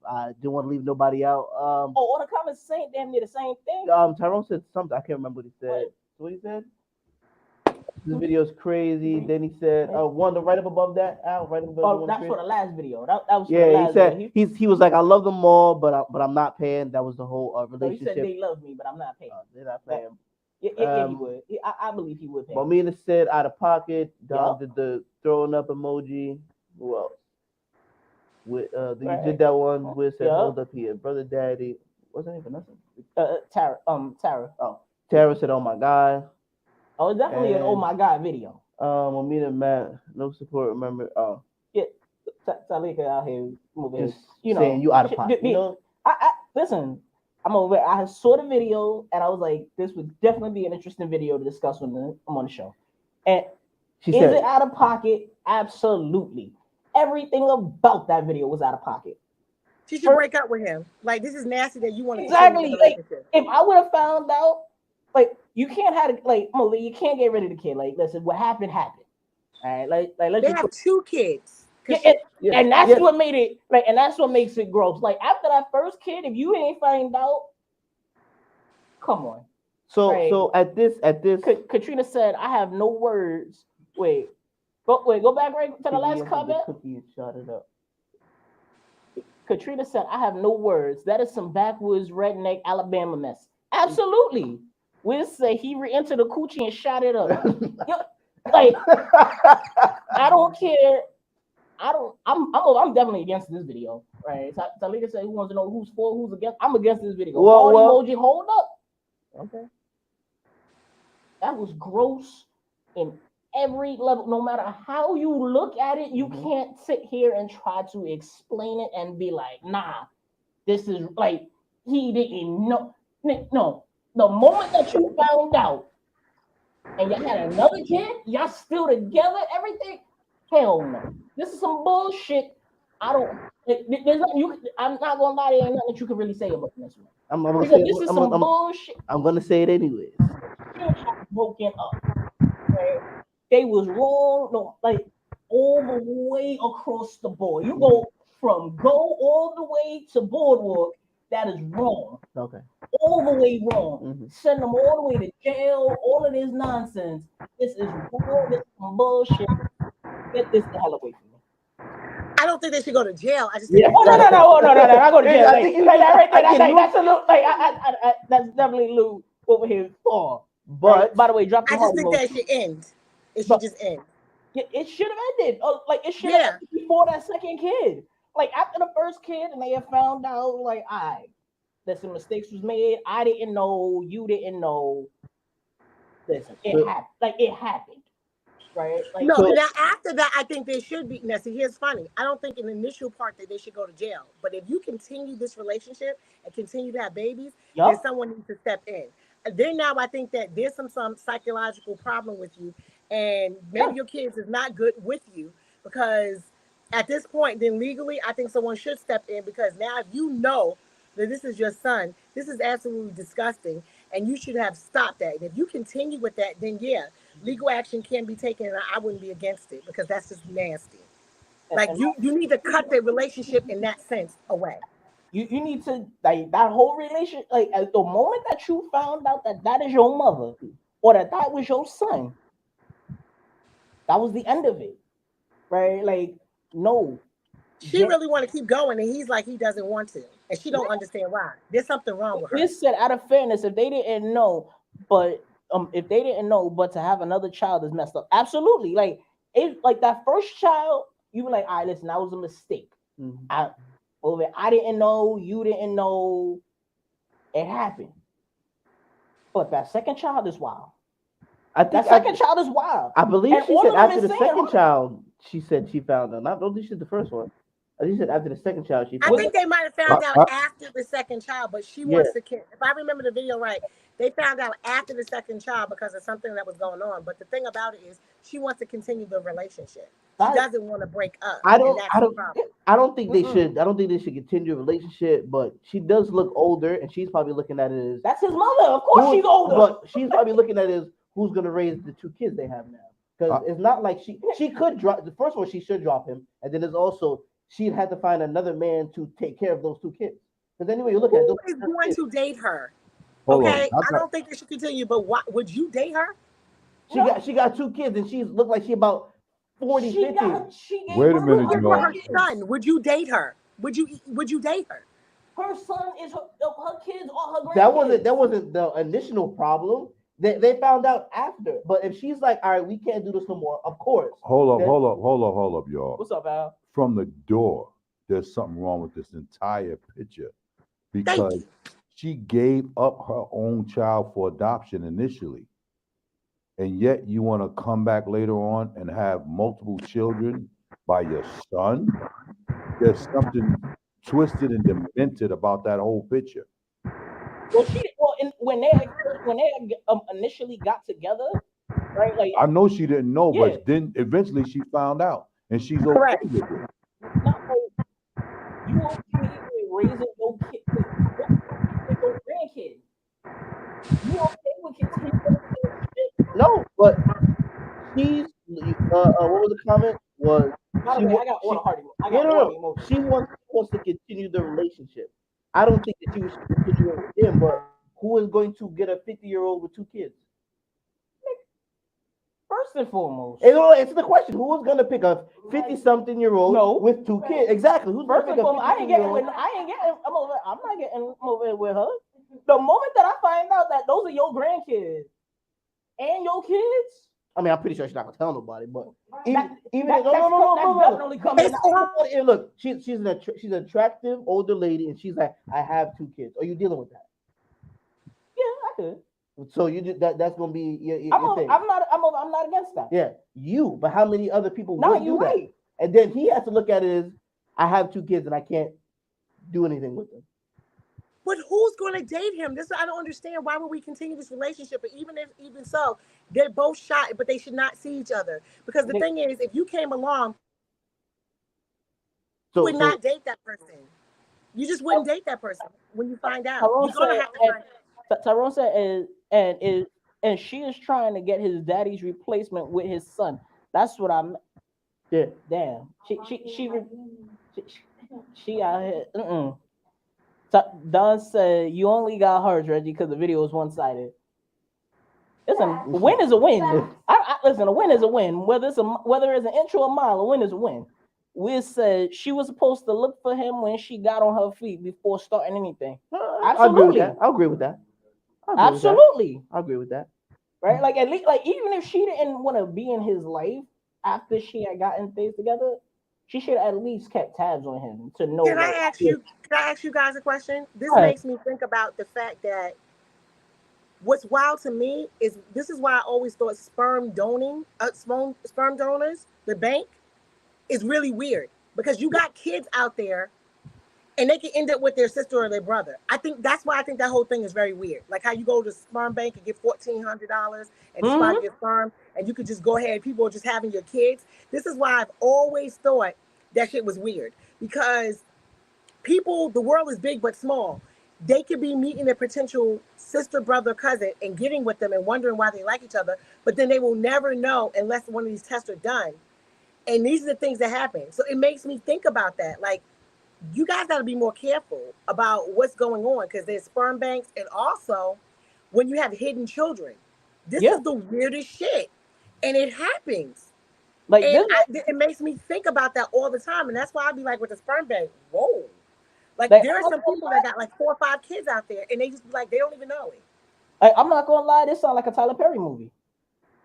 I didn't want to leave nobody out. All the comments saying damn near the same thing. Tyrone said something. I can't remember what he said. What he said? This video is crazy. Then he said, one right up above that, Al, right above. That's for the last video. That was for the last he said video. he was like, I love them all, but I'm not paying. That was the whole relationship. He said they love me, but I'm not paying. They're not paying. Yeah, he would. I believe he would pay. Momina said out of pocket. Don did the throwing up emoji. Who else? You did that one. Wiz said, hold up here, brother daddy. What's her name? Vanessa? Tara. Oh, Tara said, oh my God. Oh, it's definitely an oh my God video. Momina Matt, no support. Remember? Oh, yeah. Talika out here moving. Just saying you out of pocket. I listen. I'm over. I saw the video and I was like, this would definitely be an interesting video to discuss when I'm on the show. And is it out of pocket? Absolutely. Everything about that video was out of pocket. She should break up with him. Like, this is nasty that you want to exactly. Like, if I would have found out, like, you can't have it. Like, you can't get rid of the kid. Like, listen, what happened happened. All right, let's. They have 2 kids. And that's what made it and that's what makes it gross. Like after that first kid, if you ain't find out, come on. So at this, Katrina said, "I have no words." Wait, go back right to the last comment. Cookie and shot it up. Katrina said, "I have no words. That is some backwoods redneck Alabama mess." Absolutely. We'll say he re-entered the coochie and shot it up. Like, I don't care. I'm definitely against this video, right? Talika said, "Who wants to know who's for, who's against?" I'm against this video. Emoji, hold up. Okay. That was gross in every level. No matter how you look at it, you can't sit here and try to explain it and be like, "Nah, this is like he didn't know." No, the moment that you found out and you had another kid, y'all still together, everything. Hell no. This is some bullshit. I'm not gonna lie, there ain't nothing that you can really say about this one. This is some bullshit. I'm gonna say it anyways. Broken up. Okay? They was wrong, all the way across the board. You go all the way to boardwalk, that is wrong. Okay. All the way wrong. Send them all the way to jail, all of this nonsense. This is wrong, this is some bullshit. Get this the hell away from me. I don't think they should go to jail. I just think no. I go to jail. That's definitely Lou over here for. But by the way, drop the I just think that should end. It should just end. It should have ended. It should have ended before that second kid. Like after the first kid, and they have found out, that some mistakes was made. I didn't know. You didn't know. Listen, it happened. It happened. Right? Now after that, I think they should be. Now, see, here's funny. I don't think in the initial part that they should go to jail. But if you continue this relationship and continue to have babies, then someone needs to step in. And then now I think that there's some psychological problem with you, and maybe your kids is not good with you, because at this point, then legally, I think someone should step in, because now if you know that this is your son, this is absolutely disgusting, and you should have stopped that. And if you continue with that, then legal action can be taken, and I wouldn't be against it, because that's just nasty. Like you need to cut the relationship in that sense away. You need to, that whole relationship, at the moment that you found out that is your mother or that was your son, that was the end of it, right? No. She really want to keep going, and he's like, he doesn't want to, and she don't understand why. There's something wrong with her. This said, out of fairness, if they didn't know, but to have another child is messed up. Absolutely. That first child, you were like, all right, listen, that was a mistake. I didn't know, you didn't know, it happened. But that second child is wild. That second child is wild. I believe And she all said of them after is the saying second her. child, she said she found out. I don't think she's the first one. I think she said after the second child, she I found think out. they might have found out after the second child, but she wants to. If I remember the video right, they found out after the second child because of something that was going on. But the thing about it is, she wants to continue the relationship. She doesn't want to break up. I don't think they should. I don't think they should continue a relationship. But she does look older, and she's probably looking at it as that's his mother. Of course, she's older. But she's probably looking at it as who's gonna raise the 2 kids they have now. Because it's not like she could drop the first one. She should drop him, and then there's also she'd have to find another man to take care of those 2 kids. Because anyway, you look at it, who is going to date her? Hold okay, on. I don't think they should continue. But what would you date her? She got 2 kids, and she's looked like she about 40, 50. Wait a minute, For y'all. her son, would you date her? Would you date her? Her son is her kids or her grandkids. That wasn't the initial problem. They found out after. But if she's like, all right, we can't do this no more, of course. Hold up, y'all. What's up, Al? From the door, there's something wrong with this entire picture because she gave up her own child for adoption initially. And yet you want to come back later on and have multiple children by your son? There's something twisted and demented about that whole picture. When they initially got together, right? Like I know she didn't know, but then eventually she found out, and she's okay with it. Not like you okay with raising your kid, your grandkid. You okay with continuing? No, but she's what was the comment? Was by the way, I got all the heart emotions. She wants to continue the relationship. I don't think that she was continuing with him, but who is going to get a 50-year-old with 2 kids? First and foremost, it's the question: who is going to pick a 50-something-year-old with 2 kids? Exactly. Who's first going and to pick foremost? I'm not getting over with her. The moment that I find out that those are your grandkids and your kids, I mean, I'm pretty sure she's not gonna tell nobody, but definitely coming out. Look, she's an attractive older lady, and she's like, I have 2 kids. Are you dealing with that? Yeah, I could. So you that's gonna be your thing. I'm not against that. Yeah, but how many other people No, would do you're that? right. And then he has to look at it as, I have 2 kids and I can't do anything with them. But who's going to date him? I don't understand. Why would we continue this relationship? But even so, they're both shy, but they should not see each other. Because the thing is, if you came along, you would not date that person. You just wouldn't date that person when you find out. Tyrone said, and she is trying to get his daddy's replacement with his son. That's what I'm. Yeah. Damn. She out here. Don said, you only got hers, Reggie, because the video is one-sided. Listen, a win is a win. Listen, a win is a win. Whether it's an inch or a mile, a win is a win. Wiz said she was supposed to look for him when she got on her feet before starting anything. Absolutely. I agree with that. Absolutely. I agree with that. Right? Like at least, like even if she didn't want to be in his life after she had gotten things together, she should have at least kept tabs on him to know. Can I ask you guys a question? This makes me think about the fact that what's wild to me is this is why I always thought sperm donors, the bank, is really weird because you got kids out there and they can end up with their sister or their brother. I think that's why I think that whole thing is very weird. Like how you go to the sperm bank and get $1,400 and spot your sperm, and you could just go ahead. People are just having your kids. This is why I've always thought that shit was weird because the world is big but small. They could be meeting their potential sister, brother, cousin and getting with them and wondering why they like each other, but then they will never know unless one of these tests are done. And these are the things that happen. So it makes me think about that. Like, you guys got to be more careful about what's going on because there's sperm banks. And also, when you have hidden children, this is the weirdest shit. And it happens. Like, it makes me think about that all the time. And that's why I'd be like, with the sperm bank, whoa. Like, there are some people that got like 4 or 5 kids out there, and they just be like, they don't even know it. I'm not going to lie, this sounds like a Tyler Perry movie.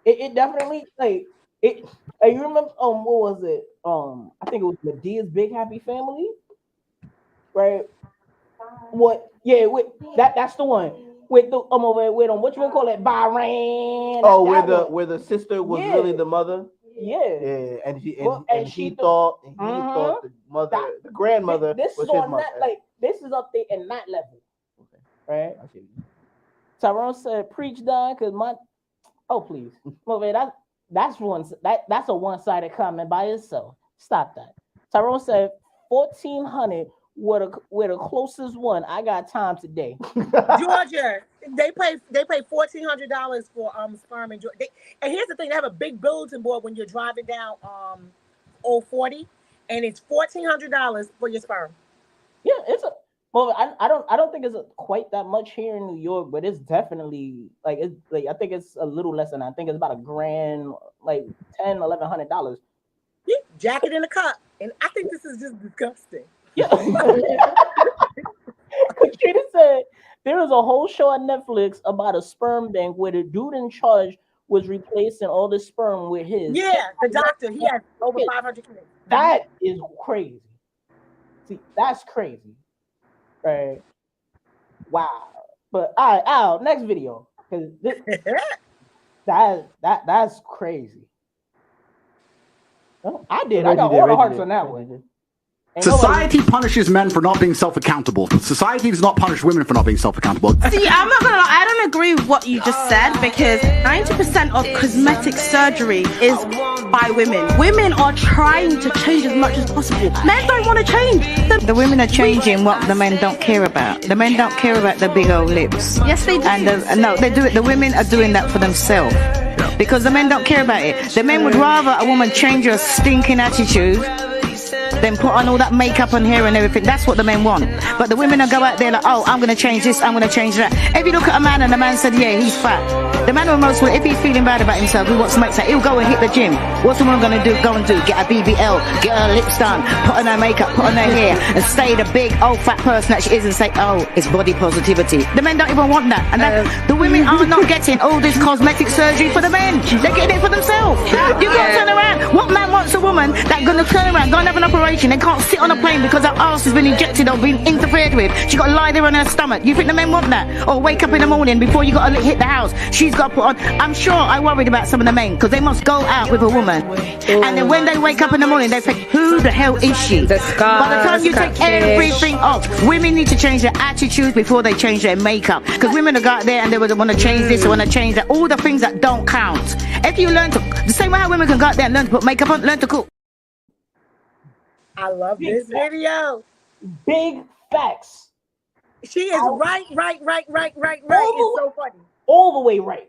It definitely, like, you remember, what was it? I think it was Medea's Big Happy Family. Right? What? Yeah, that's the one. with the what you gonna call it, Bahrain. Oh, where the sister was really the mother. Yeah, and he thought the mother, the grandmother, this was is on his mother. that, like this is up there in that level, right? Okay. Tyrone said, "Preach, Don, because my please, that's a one-sided comment by itself. Stop that." Tyrone said, 1,400 with the closest one. I got time today. Georgia, they pay $1,400 for sperm in Georgia. And here's the thing: they have a big bulletin board when you're driving down Old 40, and it's $1,400 for your sperm. Yeah, it's a. Well, I don't think it's quite that much here in New York, but it's definitely I think it's a little less than that. I think it's about $1,000, like $1,100. Yeah, jacket in a cup, and I think this is just disgusting. Yeah. Katrina said there was a whole show on Netflix about a sperm bank where the dude in charge was replacing all the sperm with his. Yeah, the doctor. He has over 500 kids. That is crazy. See, that's crazy. Right. Wow. But all right, Al, next video. Because that's crazy. Oh, I got all the hearts on that one. Society punishes men for not being self-accountable. Society does not punish women for not being self-accountable. See, I'm not gonna lie, I don't agree with what you just said, because 90% of cosmetic surgery is by women. Women are trying to change as much as possible. Men don't want to change. The women are changing what the men don't care about. The men don't care about the big old lips. Yes, they do. And no, they do it. The women are doing that for themselves. Because the men don't care about it. The men would rather a woman change her stinking attitude than put on all that makeup and hair and everything. That's what the men want. But the women will go out there like, oh, I'm going to change this, I'm going to change that. If you look at a man and the man said, yeah, he's fat, the man will most, if he's feeling bad about himself, he wants to make sense, he'll go and hit the gym. What's the woman going to do? Go and do, get a BBL, get her lips done, put on her makeup, put on her hair, and stay the big old fat person that she is and say, oh, it's body positivity. The men don't even want that. And the women are not getting all this cosmetic surgery for the men. They're getting it for themselves. You can't turn around. What man wants a woman that's going to turn around, go and have an operation? They can't sit on a plane because her arse has been injected or been interfered with. She got to lie there on her stomach. You think the men want that? Or wake up in the morning before you got to hit the house, she's got to put on. I'm sure I worried about some of the men because they must go out with a woman, and then when they wake up in the morning, they think, who the hell is she? By the time you take everything off, women need to change their attitudes before they change their makeup. Because women will go out there and they would want to change this, they want to change that, all the things that don't count. If you learn to, the same way how women can go out there and learn to put makeup on, learn to cook. I love this video. Big facts. She is right. It's so funny. All the way right.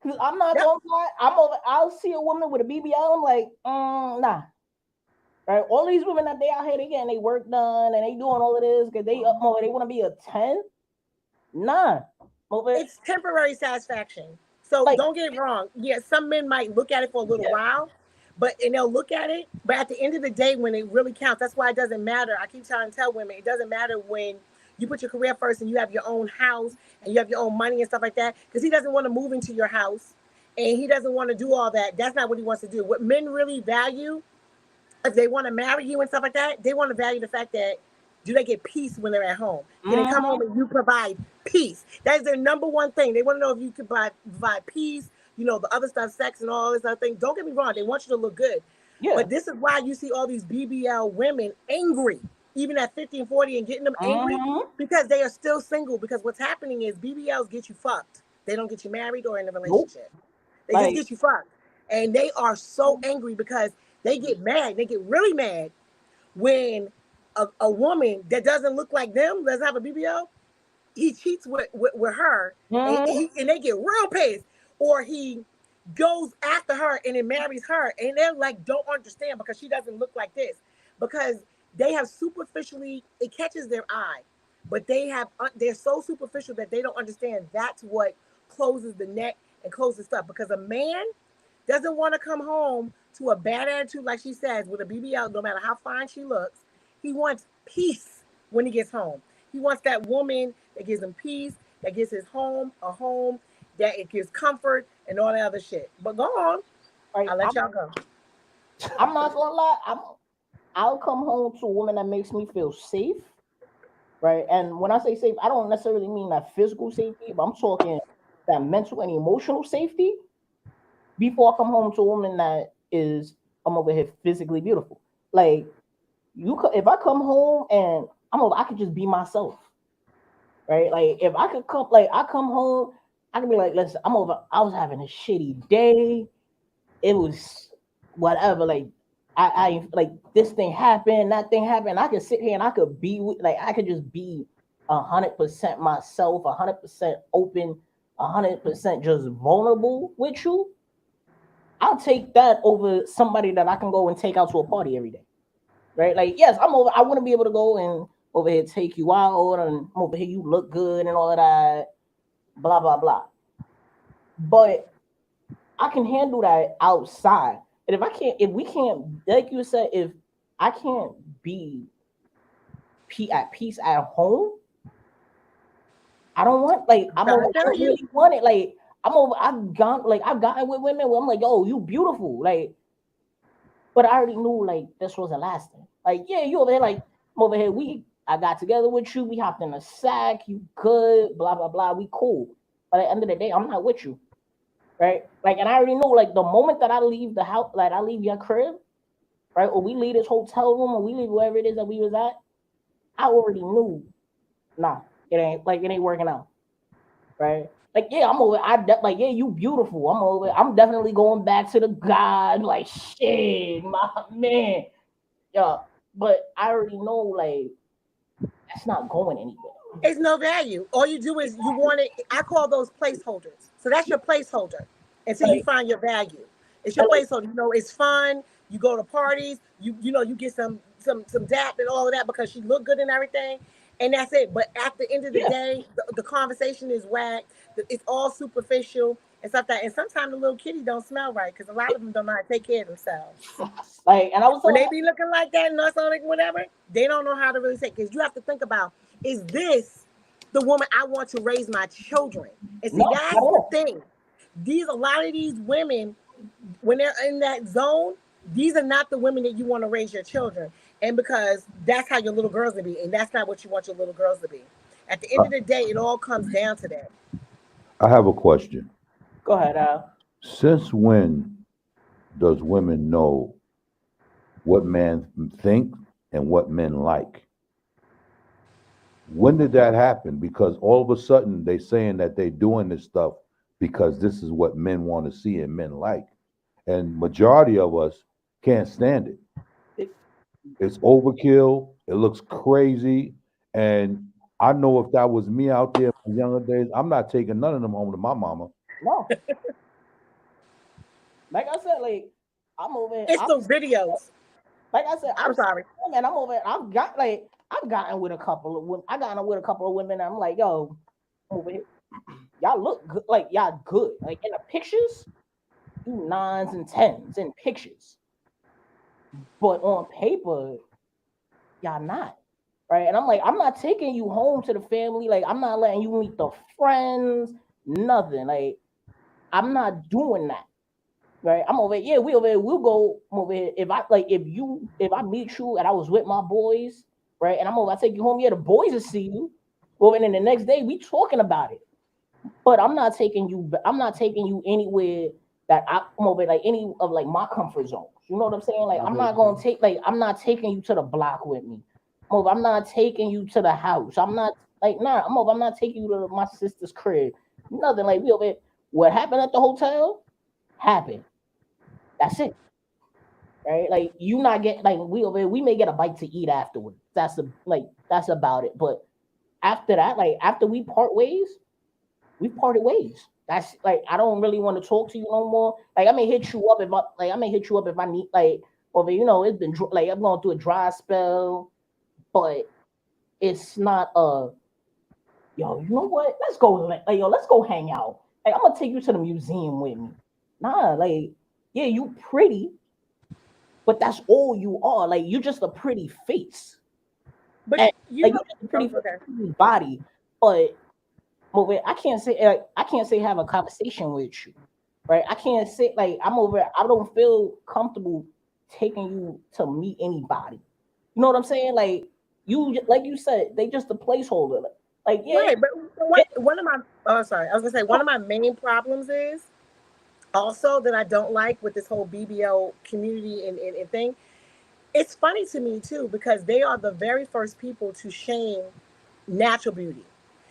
Cause I'm not gonna lie. I'll see a woman with a BBL. I'm like, nah. Right? All these women that they out here, they getting their work done and they doing all of this because they want to be a 10. Nah. It's temporary satisfaction. So don't get it wrong. Yeah, some men might look at it for a little while. And they'll look at it, but at the end of the day, when it really counts, that's why it doesn't matter. I keep trying to tell women, it doesn't matter when you put your career first and you have your own house and you have your own money and stuff like that, because he doesn't want to move into your house and he doesn't want to do all that. That's not what he wants to do. What men really value, if they want to marry you and stuff like that, they want to value the fact that, do they get peace when they're at home? Can they come home and you provide peace? That is their number one thing. They want to know if you can provide peace. You know, the other stuff, sex and all this other thing. Don't get me wrong. They want you to look good. Yeah. But this is why you see all these BBL women angry, even at 50 and 40 and getting them angry because they are still single. Because what's happening is BBLs get you fucked. They don't get you married or in a relationship. They just get you fucked. And they are so angry because they get mad. They get really mad when a woman that doesn't look like them, doesn't have a BBL, he cheats with her and they get real pissed. Or he goes after her and then marries her, and they're like, don't understand because she doesn't look like this. Because they have superficially, it catches their eye, but they're so superficial that they don't understand that's what closes the neck and closes stuff. Because a man doesn't want to come home to a bad attitude, like she says, with a BBL, no matter how fine she looks. He wants peace when he gets home. He wants that woman that gives him peace, that gives his home a home, that it gives comfort and all that other shit. But go on. I'll let y'all go. I'm not gonna lie. I'll come home to a woman that makes me feel safe, right? And when I say safe, I don't necessarily mean that physical safety, but I'm talking that mental and emotional safety before I come home to a woman that is I'm over here physically beautiful. Like if I come home and I could just be myself, right? Like if I could come, like I come home, I can be like, listen, I was having a shitty day. It was whatever. Like I like this thing happened, that thing happened. I could sit here and I could be like I could just be 100% myself, 100% open, 100% just vulnerable with you. I'll take that over somebody that I can go and take out to a party every day, right? Like, yes, I want to be able to go and over here take you out, and over here you look good and all of that, blah blah blah. But I can handle that outside. And if we can't, like you said, if I can't be at peace at home, I don't want I don't really want it. Like I've gotten with women where I'm like, yo, you beautiful, like, but I already knew like this wasn't lasting. Like, yeah, you over here, like I'm over here. I got together with you. We hopped in a sack. You good? Blah blah blah. We cool. But at the end of the day, I'm not with you, right? Like, and I already know like the moment that I leave the house, like I leave your crib, right, or we leave this hotel room, or we leave wherever it is that we was at, I already knew, nah, it ain't working out, right? Like, yeah, I'm over. Like, yeah, you beautiful. I'm over. I'm definitely going back to the God. Like, shit, my man, yeah. But I already know, like, that's not going anywhere. It's no value. All you do is you want it. I call those placeholders. So that's your placeholder until you find your value. It's your placeholder. You know, it's fun. You go to parties. You know, you get some dap and all of that because she look good and everything. And that's it. But at the end of the day, the conversation is whack. It's all superficial and stuff like that. And sometimes the little kitty don't smell right because a lot of them don't know how to take care of themselves. Like, and I was when they be looking like that and not like whatever, they don't know how to really take. Because you have to think about, is this the woman I want to raise my children? And see, that's the thing. A lot of these women, when they're in that zone, these are not the women that you want to raise your children. And because that's how your little girls will be, and that's not what you want your little girls to be. At the end of the day, it all comes down to that. I have a question. Go ahead, Al. Since when does women know what men think and what men like? When did that happen? Because all of a sudden they're saying that they're doing this stuff because this is what men want to see and men like. And majority of us can't stand it. It's overkill. It looks crazy. And I know if that was me out there in younger days, I'm not taking none of them home to my mama. No. Like I said, like I'm over here. It's those videos. Like I said, I'm sorry. Man, I'm over here. I've gotten with a couple of women. I gotten with a couple of women. I'm like, yo, over here. Y'all look good. Like, y'all good. Like in the pictures, you 9s and 10s in pictures. But on paper, y'all not. Right? And I'm like, I'm not taking you home to the family. Like, I'm not letting you meet the friends, nothing. Like, I'm not doing that. Right? I'm over here. Yeah, we over here. We'll go over here. If I meet you and I was with my boys, right? And I take you home, yeah, the boys will see you. Well, and then the next day we talking about it. But I'm not taking you anywhere that I'm over like any of like my comfort zones. You know what I'm saying? Like I'm not taking you to the block with me. I'm not taking you to the house. I'm not taking you to my sister's crib. Nothing. Like we over here. What happened at the hotel happened. That's it. Right? Like you not get like we over here, we may get a bite to eat afterwards. That's about it. But after that, like after we part ways, we parted ways. That's like I don't really want to talk to you no more. Like I may hit you up if I need like over it's been like I'm going through a dry spell, but it's not yo, you know what? Let's go hang out. Like I'm gonna take you to the museum with me. Nah, like yeah, you pretty, but that's all you are. Like you're just a pretty face. But and, you're just a pretty body, but I can't say have a conversation with you, right? I can't say like I don't feel comfortable taking you to meet anybody. You know what I'm saying? Like You like you said, they just a placeholder. Like yeah, Right, but one of my sorry, I was gonna say one of my main problems is also that I don't like with this whole BBL community and thing. It's funny to me too because they are the very first people to shame natural beauty.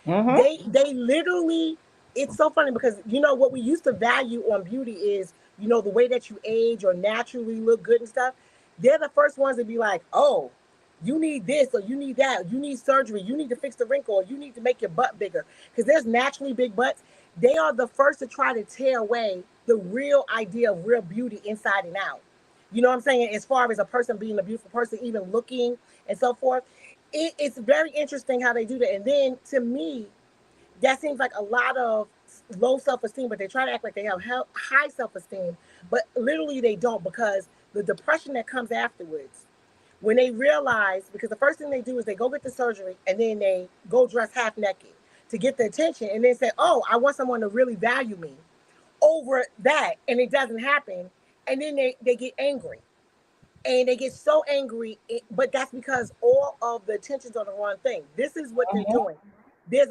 They literally, it's so funny because you know what we used to value on beauty is, you know, the way that you age or naturally look good and stuff. They're the first ones to be like, oh, you need this or you need that, you need surgery, you need to fix the wrinkle, or you need to make your butt bigger because there's naturally big butts. They are the first to try to tear away the real idea of real beauty inside and out. You know what I'm saying? As far as a person being a beautiful person, even looking and so forth. It's very interesting how they do that. And then to me, that seems like a lot of low self-esteem, but they try to act like they have high self-esteem, but literally they don't, because the depression that comes afterwards, when they realize, because the first thing they do is they go get the surgery and then they go dress half naked to get the attention and then say, oh, I want someone to really value me over that. And it doesn't happen. And then they get angry. And they get so angry, but that's because all of the attention's on the wrong thing. This is what they're doing. They're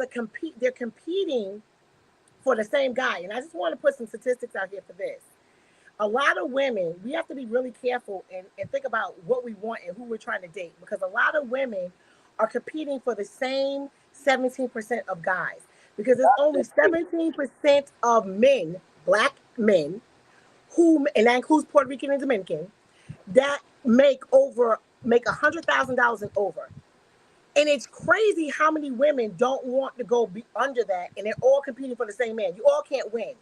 competing for the same guy. And I just want to put some statistics out here for this. A lot of women, we have to be really careful and think about what we want and who we're trying to date, because a lot of women are competing for the same 17% of guys, because there's only 17% of men, black men, and that includes Puerto Rican and Dominican, that make $100,000 and over. And it's crazy how many women don't want to go be under that, and they're all competing for the same man. You all can't win.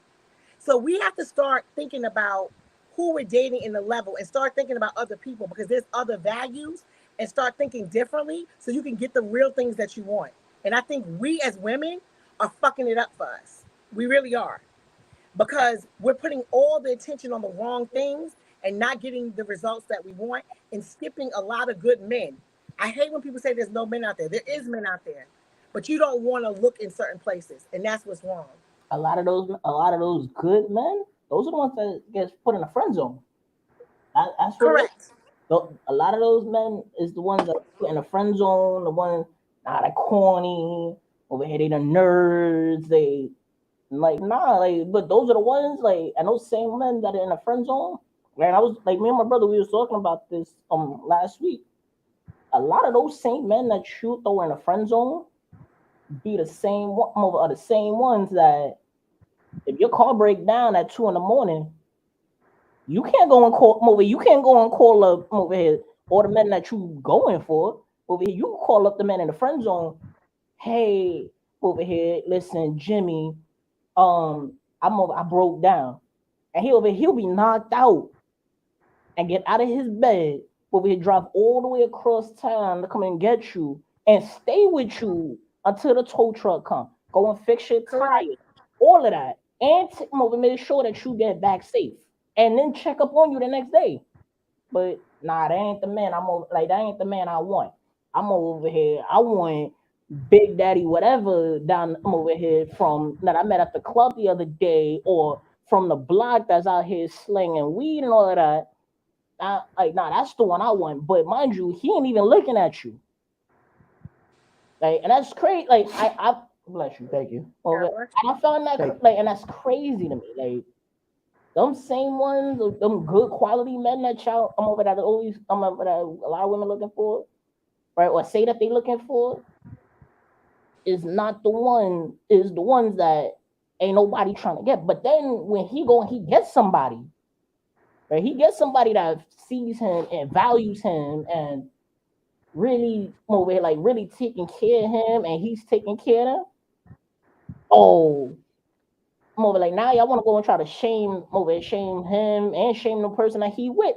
So we have to start thinking about who we're dating in the level and start thinking about other people, because there's other values, and start thinking differently so you can get the real things that you want. And I think we as women are fucking it up for us. We really are. Because we're putting all the attention on the wrong things and not getting the results that we want, and skipping a lot of good men. I hate when people say there's no men out there. There is men out there, but you don't want to look in certain places, and that's what's wrong. A lot of those good men, those are the ones that get put in a friend zone. That's correct. A lot of those men is the ones that are put in a friend zone. The ones they're corny over here. They the nerds. They but those are the ones and those same men that are in a friend zone. And I was like, me and my brother, we was talking about this last week. A lot of those same men that you throw in a friend zone be the same ones that if your car break down at 2 a.m, you can't go and call over. You can't go and call up over here all the men that you going for over here. You call up the men in the friend zone. Hey, over here, listen, Jimmy, I broke down, and he'll be knocked out and get out of his bed over here, drive all the way across town to come and get you and stay with you until the tow truck come. Go and fix your tires, all of that, and make sure that you get back safe, and then check up on you the next day. But nah, that ain't the man. That ain't the man I want. I'm over here. I want Big Daddy, whatever, down over here from that I met at the club the other day, or from the block that's out here slinging weed and all of that. That's the one I want. But mind you, he ain't even looking at you. And that's crazy. I bless you, thank you. I found that and that's crazy to me. Them same ones, them good quality men that y'all a lot of women looking for, right? Or say that they looking for, is the ones that ain't nobody trying to get. But then when he gets somebody, right? He gets somebody that sees him and values him and really really taking care of him, and he's taking care of them. Oh, now y'all want to go and try to shame him and shame the person that he with.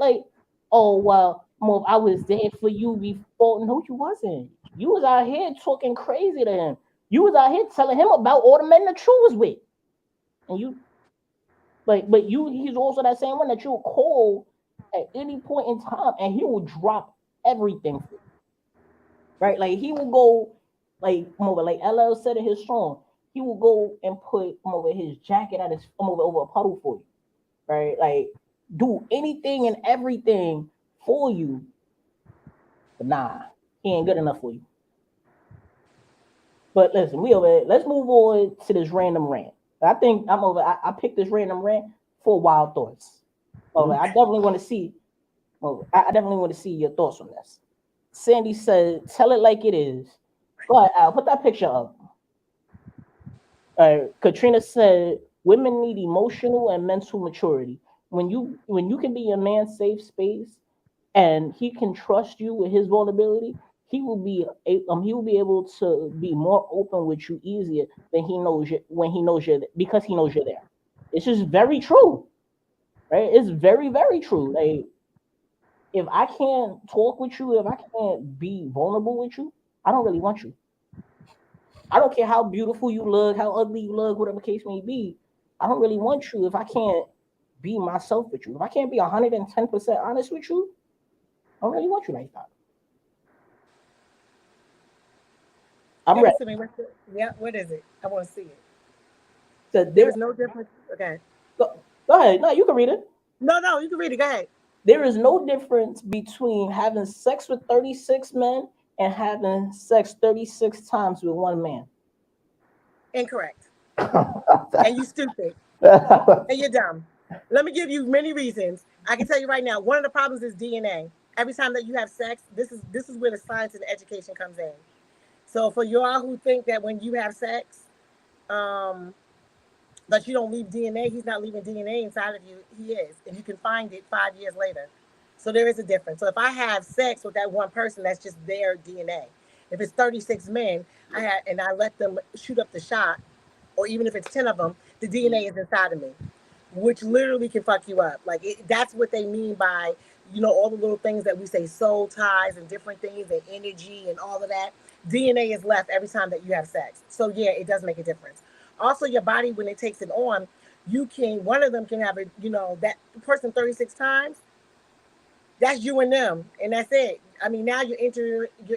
Oh well, I was there for you before. No, you wasn't. You was out here talking crazy to him. You was out here telling him about all the men that you was with, and you. But he's also that same one that you'll call at any point in time, and he will drop everything for you. Right? He will go, like LL said in his song, he will go and put his jacket at his over a puddle for you. Right? Do anything and everything for you. But nah, he ain't good enough for you. But listen, we over here. Let's move on to this random rant. I think I'm over. I picked this random rant for wild thoughts. Over. I definitely want to see. I definitely want to see your thoughts on this. Sandy said, "Tell it like it is." Go ahead, Al. Put that picture up. Katrina said, "Women need emotional and mental maturity. When you can be a man's safe space, and he can trust you with his vulnerability, he will be able to be more open with you easier than he knows you when he knows you're because he knows you're there." It's just very true, right? It's very, very true. Like, if I can't talk with you, if I can't be vulnerable with you, I don't really want you. I don't care how beautiful you look, how ugly you look, whatever the case may be. I don't really want you if I can't be myself with you. If I can't be 110% honest with you, I don't really want you like that. I'm ready. Yeah, what is it? I want to see it. So there's no difference. Okay. Go ahead. No, you can read it. No, you can read it. Go ahead. There is no difference between having sex with 36 men and having sex 36 times with one man. Incorrect. And you stupid. And you're dumb. Let me give you many reasons. I can tell you right now, one of the problems is DNA. Every time that you have sex, this is where the science and the education comes in. So for y'all who think that when you have sex, that you don't leave DNA, he's not leaving DNA inside of you. He is. And you can find it 5 years later. So there is a difference. So if I have sex with that one person, that's just their DNA. If it's 36 men, I let them shoot up the shot, or even if it's 10 of them, the DNA is inside of me, which literally can fuck you up. Like, that's what they mean by, all the little things that we say, soul ties and different things and energy and all of that. DNA is left every time that you have sex. So yeah, it does make a difference. Also, your body, when it takes it on, one of them can have it, that person 36 times, that's you and them, and that's it. I mean, now you're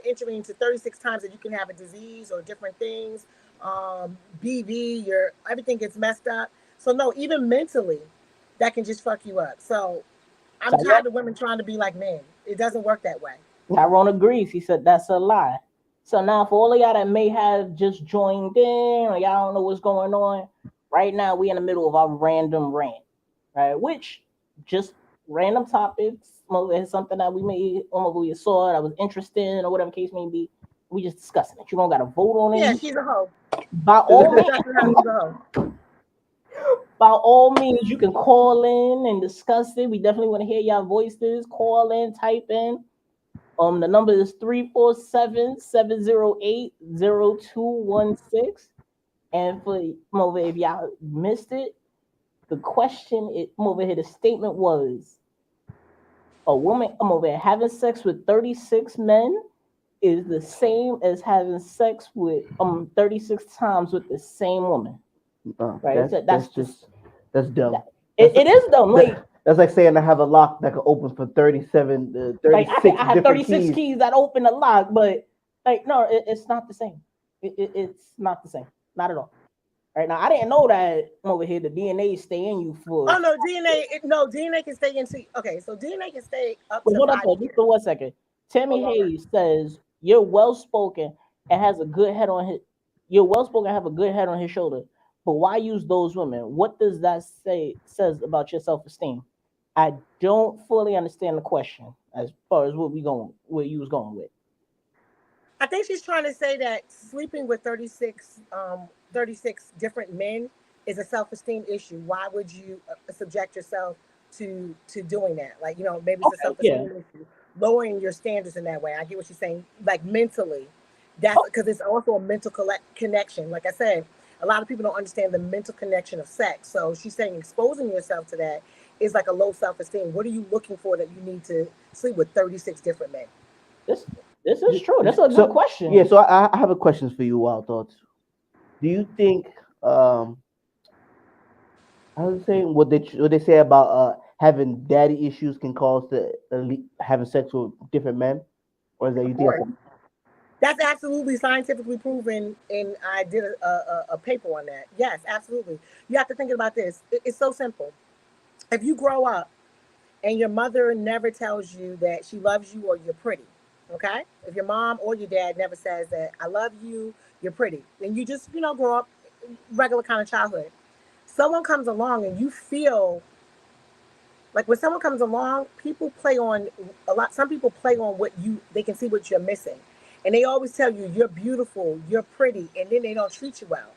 entering into 36 times that you can have a disease or different things, BV, everything gets messed up. So no, even mentally, that can just fuck you up. So I'm tired of women trying to be like men. It doesn't work that way. Tyrone agrees. He said that's a lie. So now for all of y'all that may have just joined in or y'all don't know what's going on, right now we in the middle of our random rant, right? Which just random topics, it's something that we saw that I was interested in or whatever case may be. We just discussing it. You don't got to vote on it. Yeah, she's a hoe. By all means, you can call in and discuss it. We definitely want to hear y'all voices. Call in, type in. The number is 347-708-0216. And if y'all missed it, the question the statement was, a woman having sex with 36 men is the same as having sex with 36 times with the same woman. Right? That's dumb. It is dumb. That's like saying I have a lock that can open for 36 I have 36 keys that open a lock, but no, it's not the same. It's not the same. Not at all. Right now, I didn't know that over here the DNA stay in you for. Oh no, DNA can stay into. Okay, so DNA can stay up to 5 years. Just for 1 second. Tammy Hayes says you're well spoken and has a good head on his. You're well spoken, have a good head on his shoulder. But why use those women? What does that says about your self-esteem? I don't fully understand the question as far as what you was going with. I think she's trying to say that sleeping with 36 different men is a self-esteem issue. Why would you subject yourself to doing that? Like, maybe it's a self-esteem issue. Lowering your standards in that way. I get what she's saying. Like mentally, that's because it's also a mental connection. Like I said, a lot of people don't understand the mental connection of sex. So she's saying exposing yourself to that is like a low self-esteem. What are you looking for that you need to sleep with 36 different men? This is true. That's a good question. Yeah, so I have a question for you, Wild Thoughts. Do you think I was saying what they say about having daddy issues can cause having sex with different men, or is that you think that's absolutely scientifically proven? And I did a paper on that. Yes, absolutely. You have to think about this. It's so simple. If you grow up and your mother never tells you that she loves you or you're pretty, Okay? If your mom or your dad never says that I love you, you're pretty, then you just, grow up regular kind of childhood. Someone comes along and you feel like when someone comes along, people play on a lot. Some people play on they can see what you're missing. And they always tell you, you're beautiful, you're pretty, and then they don't treat you well.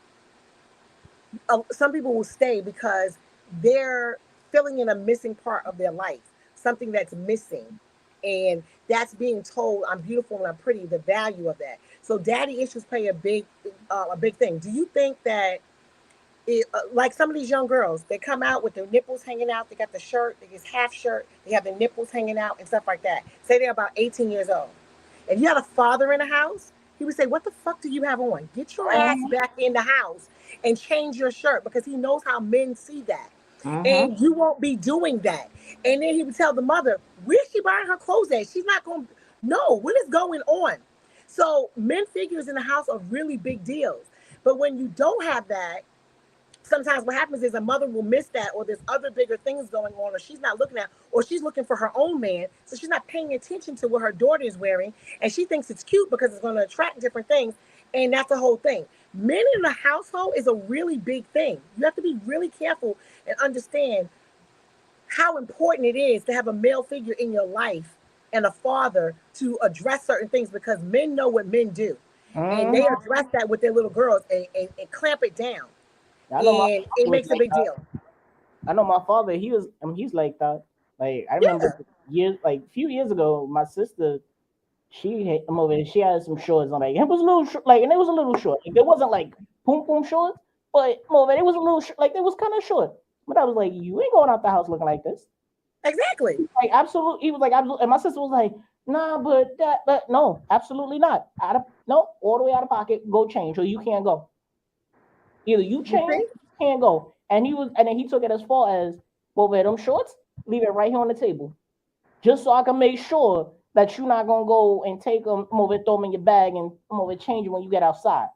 Some people will stay because they're filling in a missing part of their life, something that's missing. And that's being told, I'm beautiful and I'm pretty, the value of that. So daddy issues play a big thing. Do you think that like some of these young girls, they come out with their nipples hanging out, they got the shirt, they get half shirt, they have their nipples hanging out and stuff like that. Say they're about 18 years old. If you had a father in the house, he would say, what the fuck do you have on? Get your ass back in the house and change your shirt, because he knows how men see that. And you won't be doing that. And then he would tell the mother, where's she buying her clothes at? She's not going to know. What is going on? So men figures in the house are really big deals. But when you don't have that, sometimes what happens is a mother will miss that, or there's other bigger things going on, or she's not looking at, or she's looking for her own man. So she's not paying attention to what her daughter is wearing. And she thinks it's cute because it's going to attract different things. And that's the whole thing. Men in the household is a really big thing. You have to be really careful and understand how important it is to have a male figure in your life and a father to address certain things, because men know what men do. And they address that with their little girls and clamp it down. And it makes a big deal. I know my father, he's like that. Like I remember few years ago, my sister, she had some shorts on, like it was a little and it was a little short. Like, it wasn't like boom boom shorts, but it was a little like it was kind of short. But I was like, you ain't going out the house looking like this. Exactly. Like absolutely, he was like absolutely, and my sister was like, nah, but no, absolutely not. All the way out of pocket, go change, or you can't go. Either you change, you can't go. And then he took it as far as, well, them shorts, leave it right here on the table, just so I can make sure that you're not gonna go and take them, throw them in your bag, and change them when you get outside.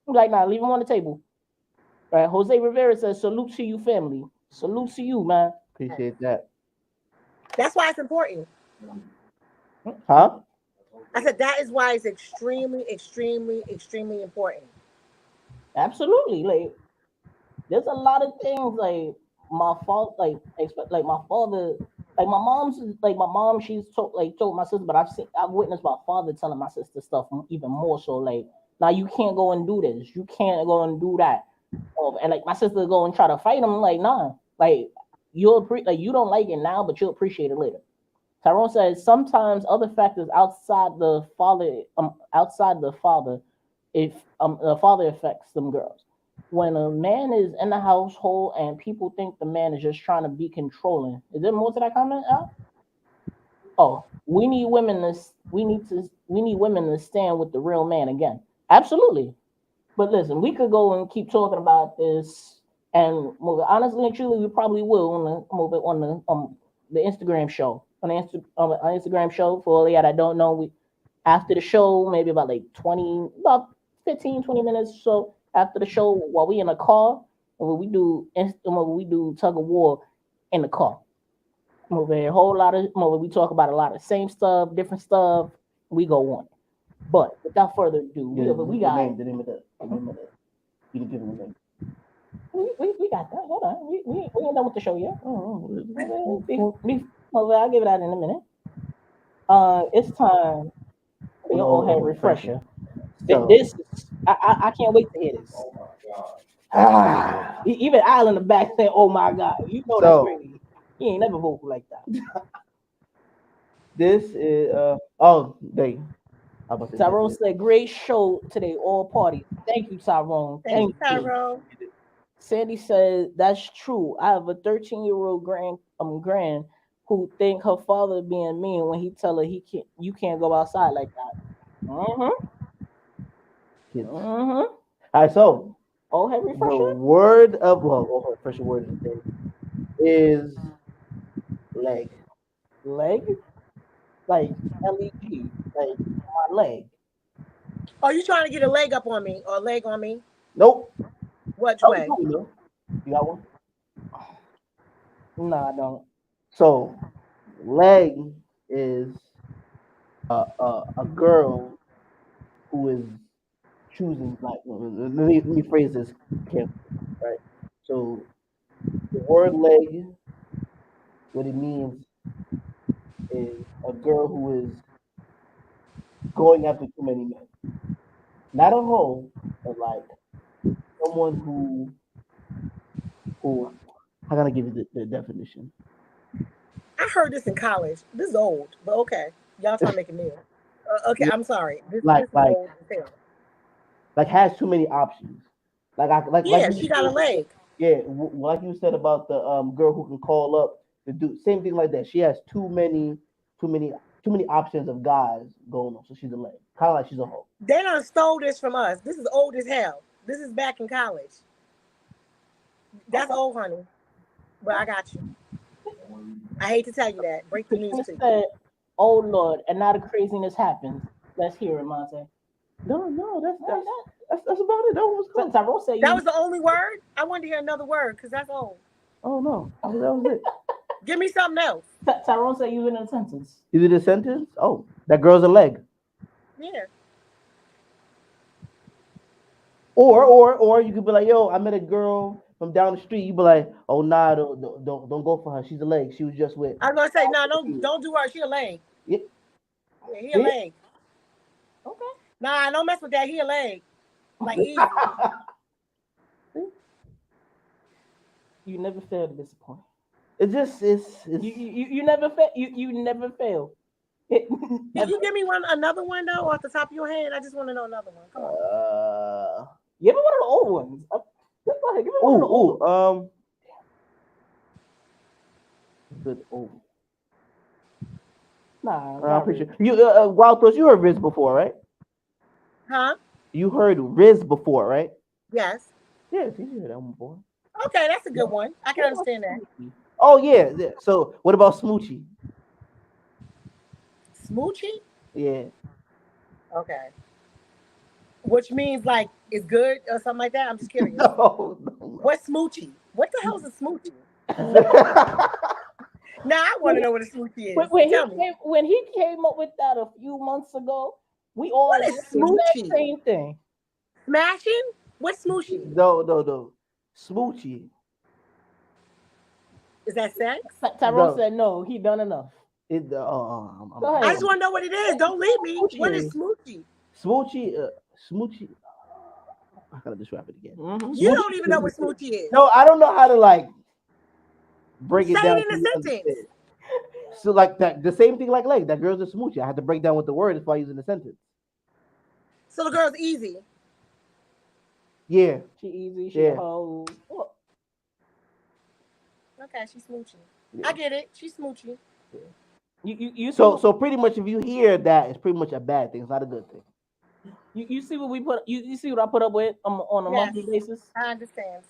I'm like, nah, leave them on the table. Right? Jose Rivera says, salute to you, family. Salute to you, man. Appreciate that. That's why it's important. Huh? I said that is why it's extremely, extremely, extremely important. Absolutely. Like, there's a lot of things like my fault, like my father, like my mom, she's told my sister, but I've witnessed my father telling my sister stuff even more so, like, now you can't go and do this, you can't go and do that. And like my sister go and try to fight him, like, nah, like you don't like it now, but you'll appreciate it later. Tyrone says sometimes other factors outside the father, if the father affects them girls. When a man is in the household and people think the man is just trying to be controlling. Is there more to that comment, Al? Oh, we need women to stand with the real man again. Absolutely. But listen, we could go and keep talking about this, and honestly and truly, we probably will on the Instagram show. On the Instagram show, for all y'all that don't know, after the show, maybe about 15, 20 minutes or so after the show, while we in the car, we do Tug of War in the car. A whole lot of we talk about a lot of same stuff, different stuff. We go on. But without further ado, we got the name of the you can give them the name. We got that. Hold on. We ain't done with the show yet. I'll give it out in a minute. It's time for your old head refresher. So, this is, I can't wait to hear this. Even Al in the back said, "Oh my God!" You know that's crazy. He ain't never vocal like that. This is Tyrone said, "Great show today, all parties." Thank you, Tyrone. Thank you, Tyrone. Sandy says, "That's true. I have a 13-year-old grand who think her father being mean when he tell her you can't go outside like that." All right, so the word of refresher word of the day is leg. Leg? Like LEG, like my leg. Oh, you trying to get a leg up on me or a leg on me? Nope. Which way? You got one? No, I don't. So leg is a girl who is choosing black women. Let me phrase this carefully, right? So the word leg, what it means is a girl who is going after too many men. Not a hoe, but like someone who how can I give you the definition? I heard this in college. This is old, but okay. Y'all trying to make it new. Okay, I'm sorry. This Like is old as hell. like has too many options. Like Yeah, you she got a leg. Yeah, like you said about the girl who can call up the dude. Same thing like that. She has too many options of guys going on. So she's a leg. Kind of like she's a hoe. They done stole this from us. This is old as hell. This is back in college. That's old, honey. But I got you. I hate to tell you that. Break the news to you. Said, "Oh Lord," and now the craziness happens. Let's hear it, Monte. No, that's about it. That was cool. Tyrone said that was the only word. I wanted to hear another word because that's old. Oh no, that was it. Give me something else. Tyrone said you in a sentence. You did a sentence? Oh, that girl's a leg. Yeah. Or you could be like, yo, I met a girl from down the street. You be like, oh nah, don't go for her. She's a leg. She was just with. I was gonna say, no, don't do her. She a leg. Yeah. He a leg. Okay. Nah, don't mess with that. He a leg. Like easy. You never fail to disappoint. It's you never fail. You never fail. Can you give me another one though off the top of your head? I just want to know another one. Come on. Give me one of the old ones. Go ahead, give me one of the old ones. Good old. Nah, I appreciate you. Wild Thoughts, you heard Riz before, right? Huh? You heard Riz before, right? Yes. Yes, you heard that one before. Okay, that's a good one. I can understand that. Oh yeah. So what about Smoochie? Smoochie? Yeah. Okay. Which means like it's good or something like that. I'm just curious. No. What's Smoochie? What the hell is a Smoochie? Now I want to know what a Smoochie is. When he came up with that a few months ago, we all what is Smoochie? Same thing. Smashing? What's Smoochie? No. Smoochie. Is that sex? Tyrone said no. He done enough. I just want to know what it is. Don't leave me. Smoochie. What is Smoochie? Smoochie. I gotta just wrap it again. Mm-hmm. You don't even know what Smoochie is. No, I don't know how to like break it Say down. Say it in a sentence. So like that, the same thing like leg. That girl's a smoochie. I had to break down what the word is by using the sentence. So the girl's easy. Yeah. She easy. She hoe. Okay, she's smoochy. Yeah. I get it. She's smoochy. Yeah. So pretty much if you hear that, it's pretty much a bad thing. It's not a good thing. You see what we put? You see what I put up with on a monthly basis? I understand.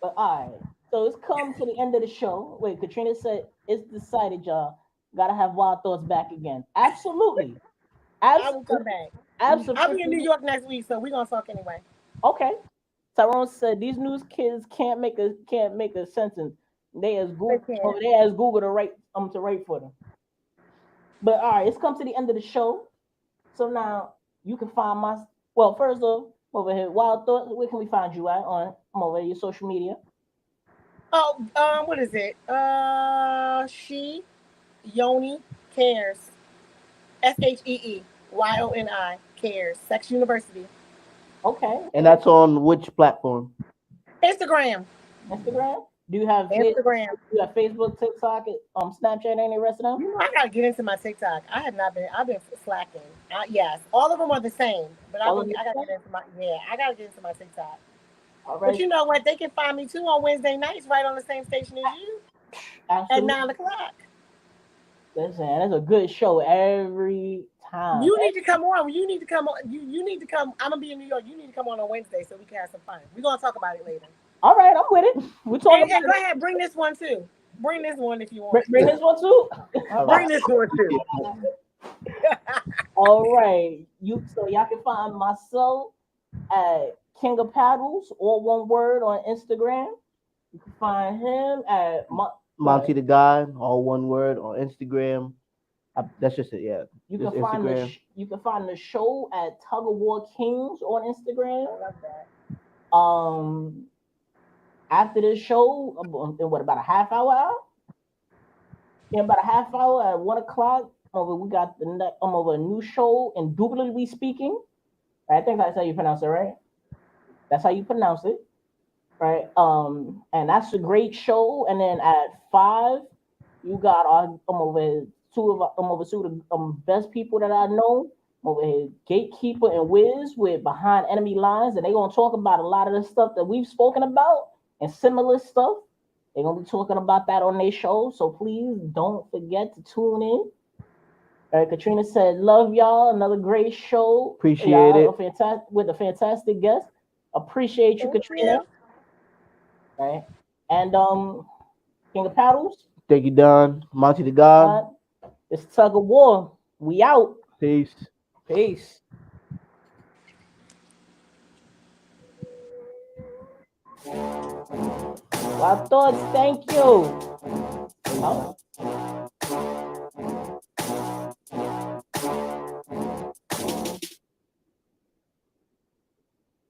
But all right. So it's come to the end of the show. Wait, Katrina said it's decided, y'all. Gotta have Wild Thoughts back again. Absolutely. I will come back. Absolutely. I'll be in New York next week, so we're gonna talk anyway. Okay. Tyrone said these news kids can't make a sentence. They as Google to write for them. But all right, it's come to the end of the show. So now you can find first off, over here, Wild Thoughts. Where can we find you at on over your social media? Oh, what is it? She Yoni Cares. SHEEYONI Cares. Sex University. Okay. And that's on which platform? Instagram. Do you have Instagram? Do you have Facebook, TikTok, Snapchat, any rest of them? You know, I gotta get into my TikTok. I've been slacking. Yes, all of them are the same, but I gotta get into my TikTok. All right. But you know what? They can find me too on Wednesday nights, right on the same station as you. Absolutely. At 9:00. Listen, that's a good show every time. You need to come on. You need to come on. You need to come. I'm gonna be in New York. You need to come on Wednesday so we can have some fun. We're gonna talk about it later. All right, I'm with it. We're talking. Go ahead, bring this one too. Bring this one if you want. Bring this one too. Bring this one too. All right, so y'all can find myself at King of Paddles, all one word on Instagram. You can find him at Monty the God, all one word, on Instagram. That's just it. Yeah, You just can find Instagram. you can find the show at Tug of War Kings on Instagram. I love that. After this show, in what, about a half hour out? In about a half hour at 1 o'clock, we got over a new show, Indubitably Speaking. I think that's how you pronounce it, right? That's how you pronounce it, right? And that's a great show. And then at 5, you got two of the best people that I know. Over here, Gatekeeper and Wiz with Behind Enemy Lines, and they're gonna talk about a lot of the stuff that we've spoken about and similar stuff. They're gonna be talking about that on their show, so please don't forget to tune in. All right, Katrina said, "Love y'all. Another great show. Appreciate it. With a fantastic guest. Appreciate you, Katrina." Right, and King of Paddles. Thank you, Don. Monty the God. It's Tug of War. We out. Peace. Peace. My thoughts. Thank you. Oh.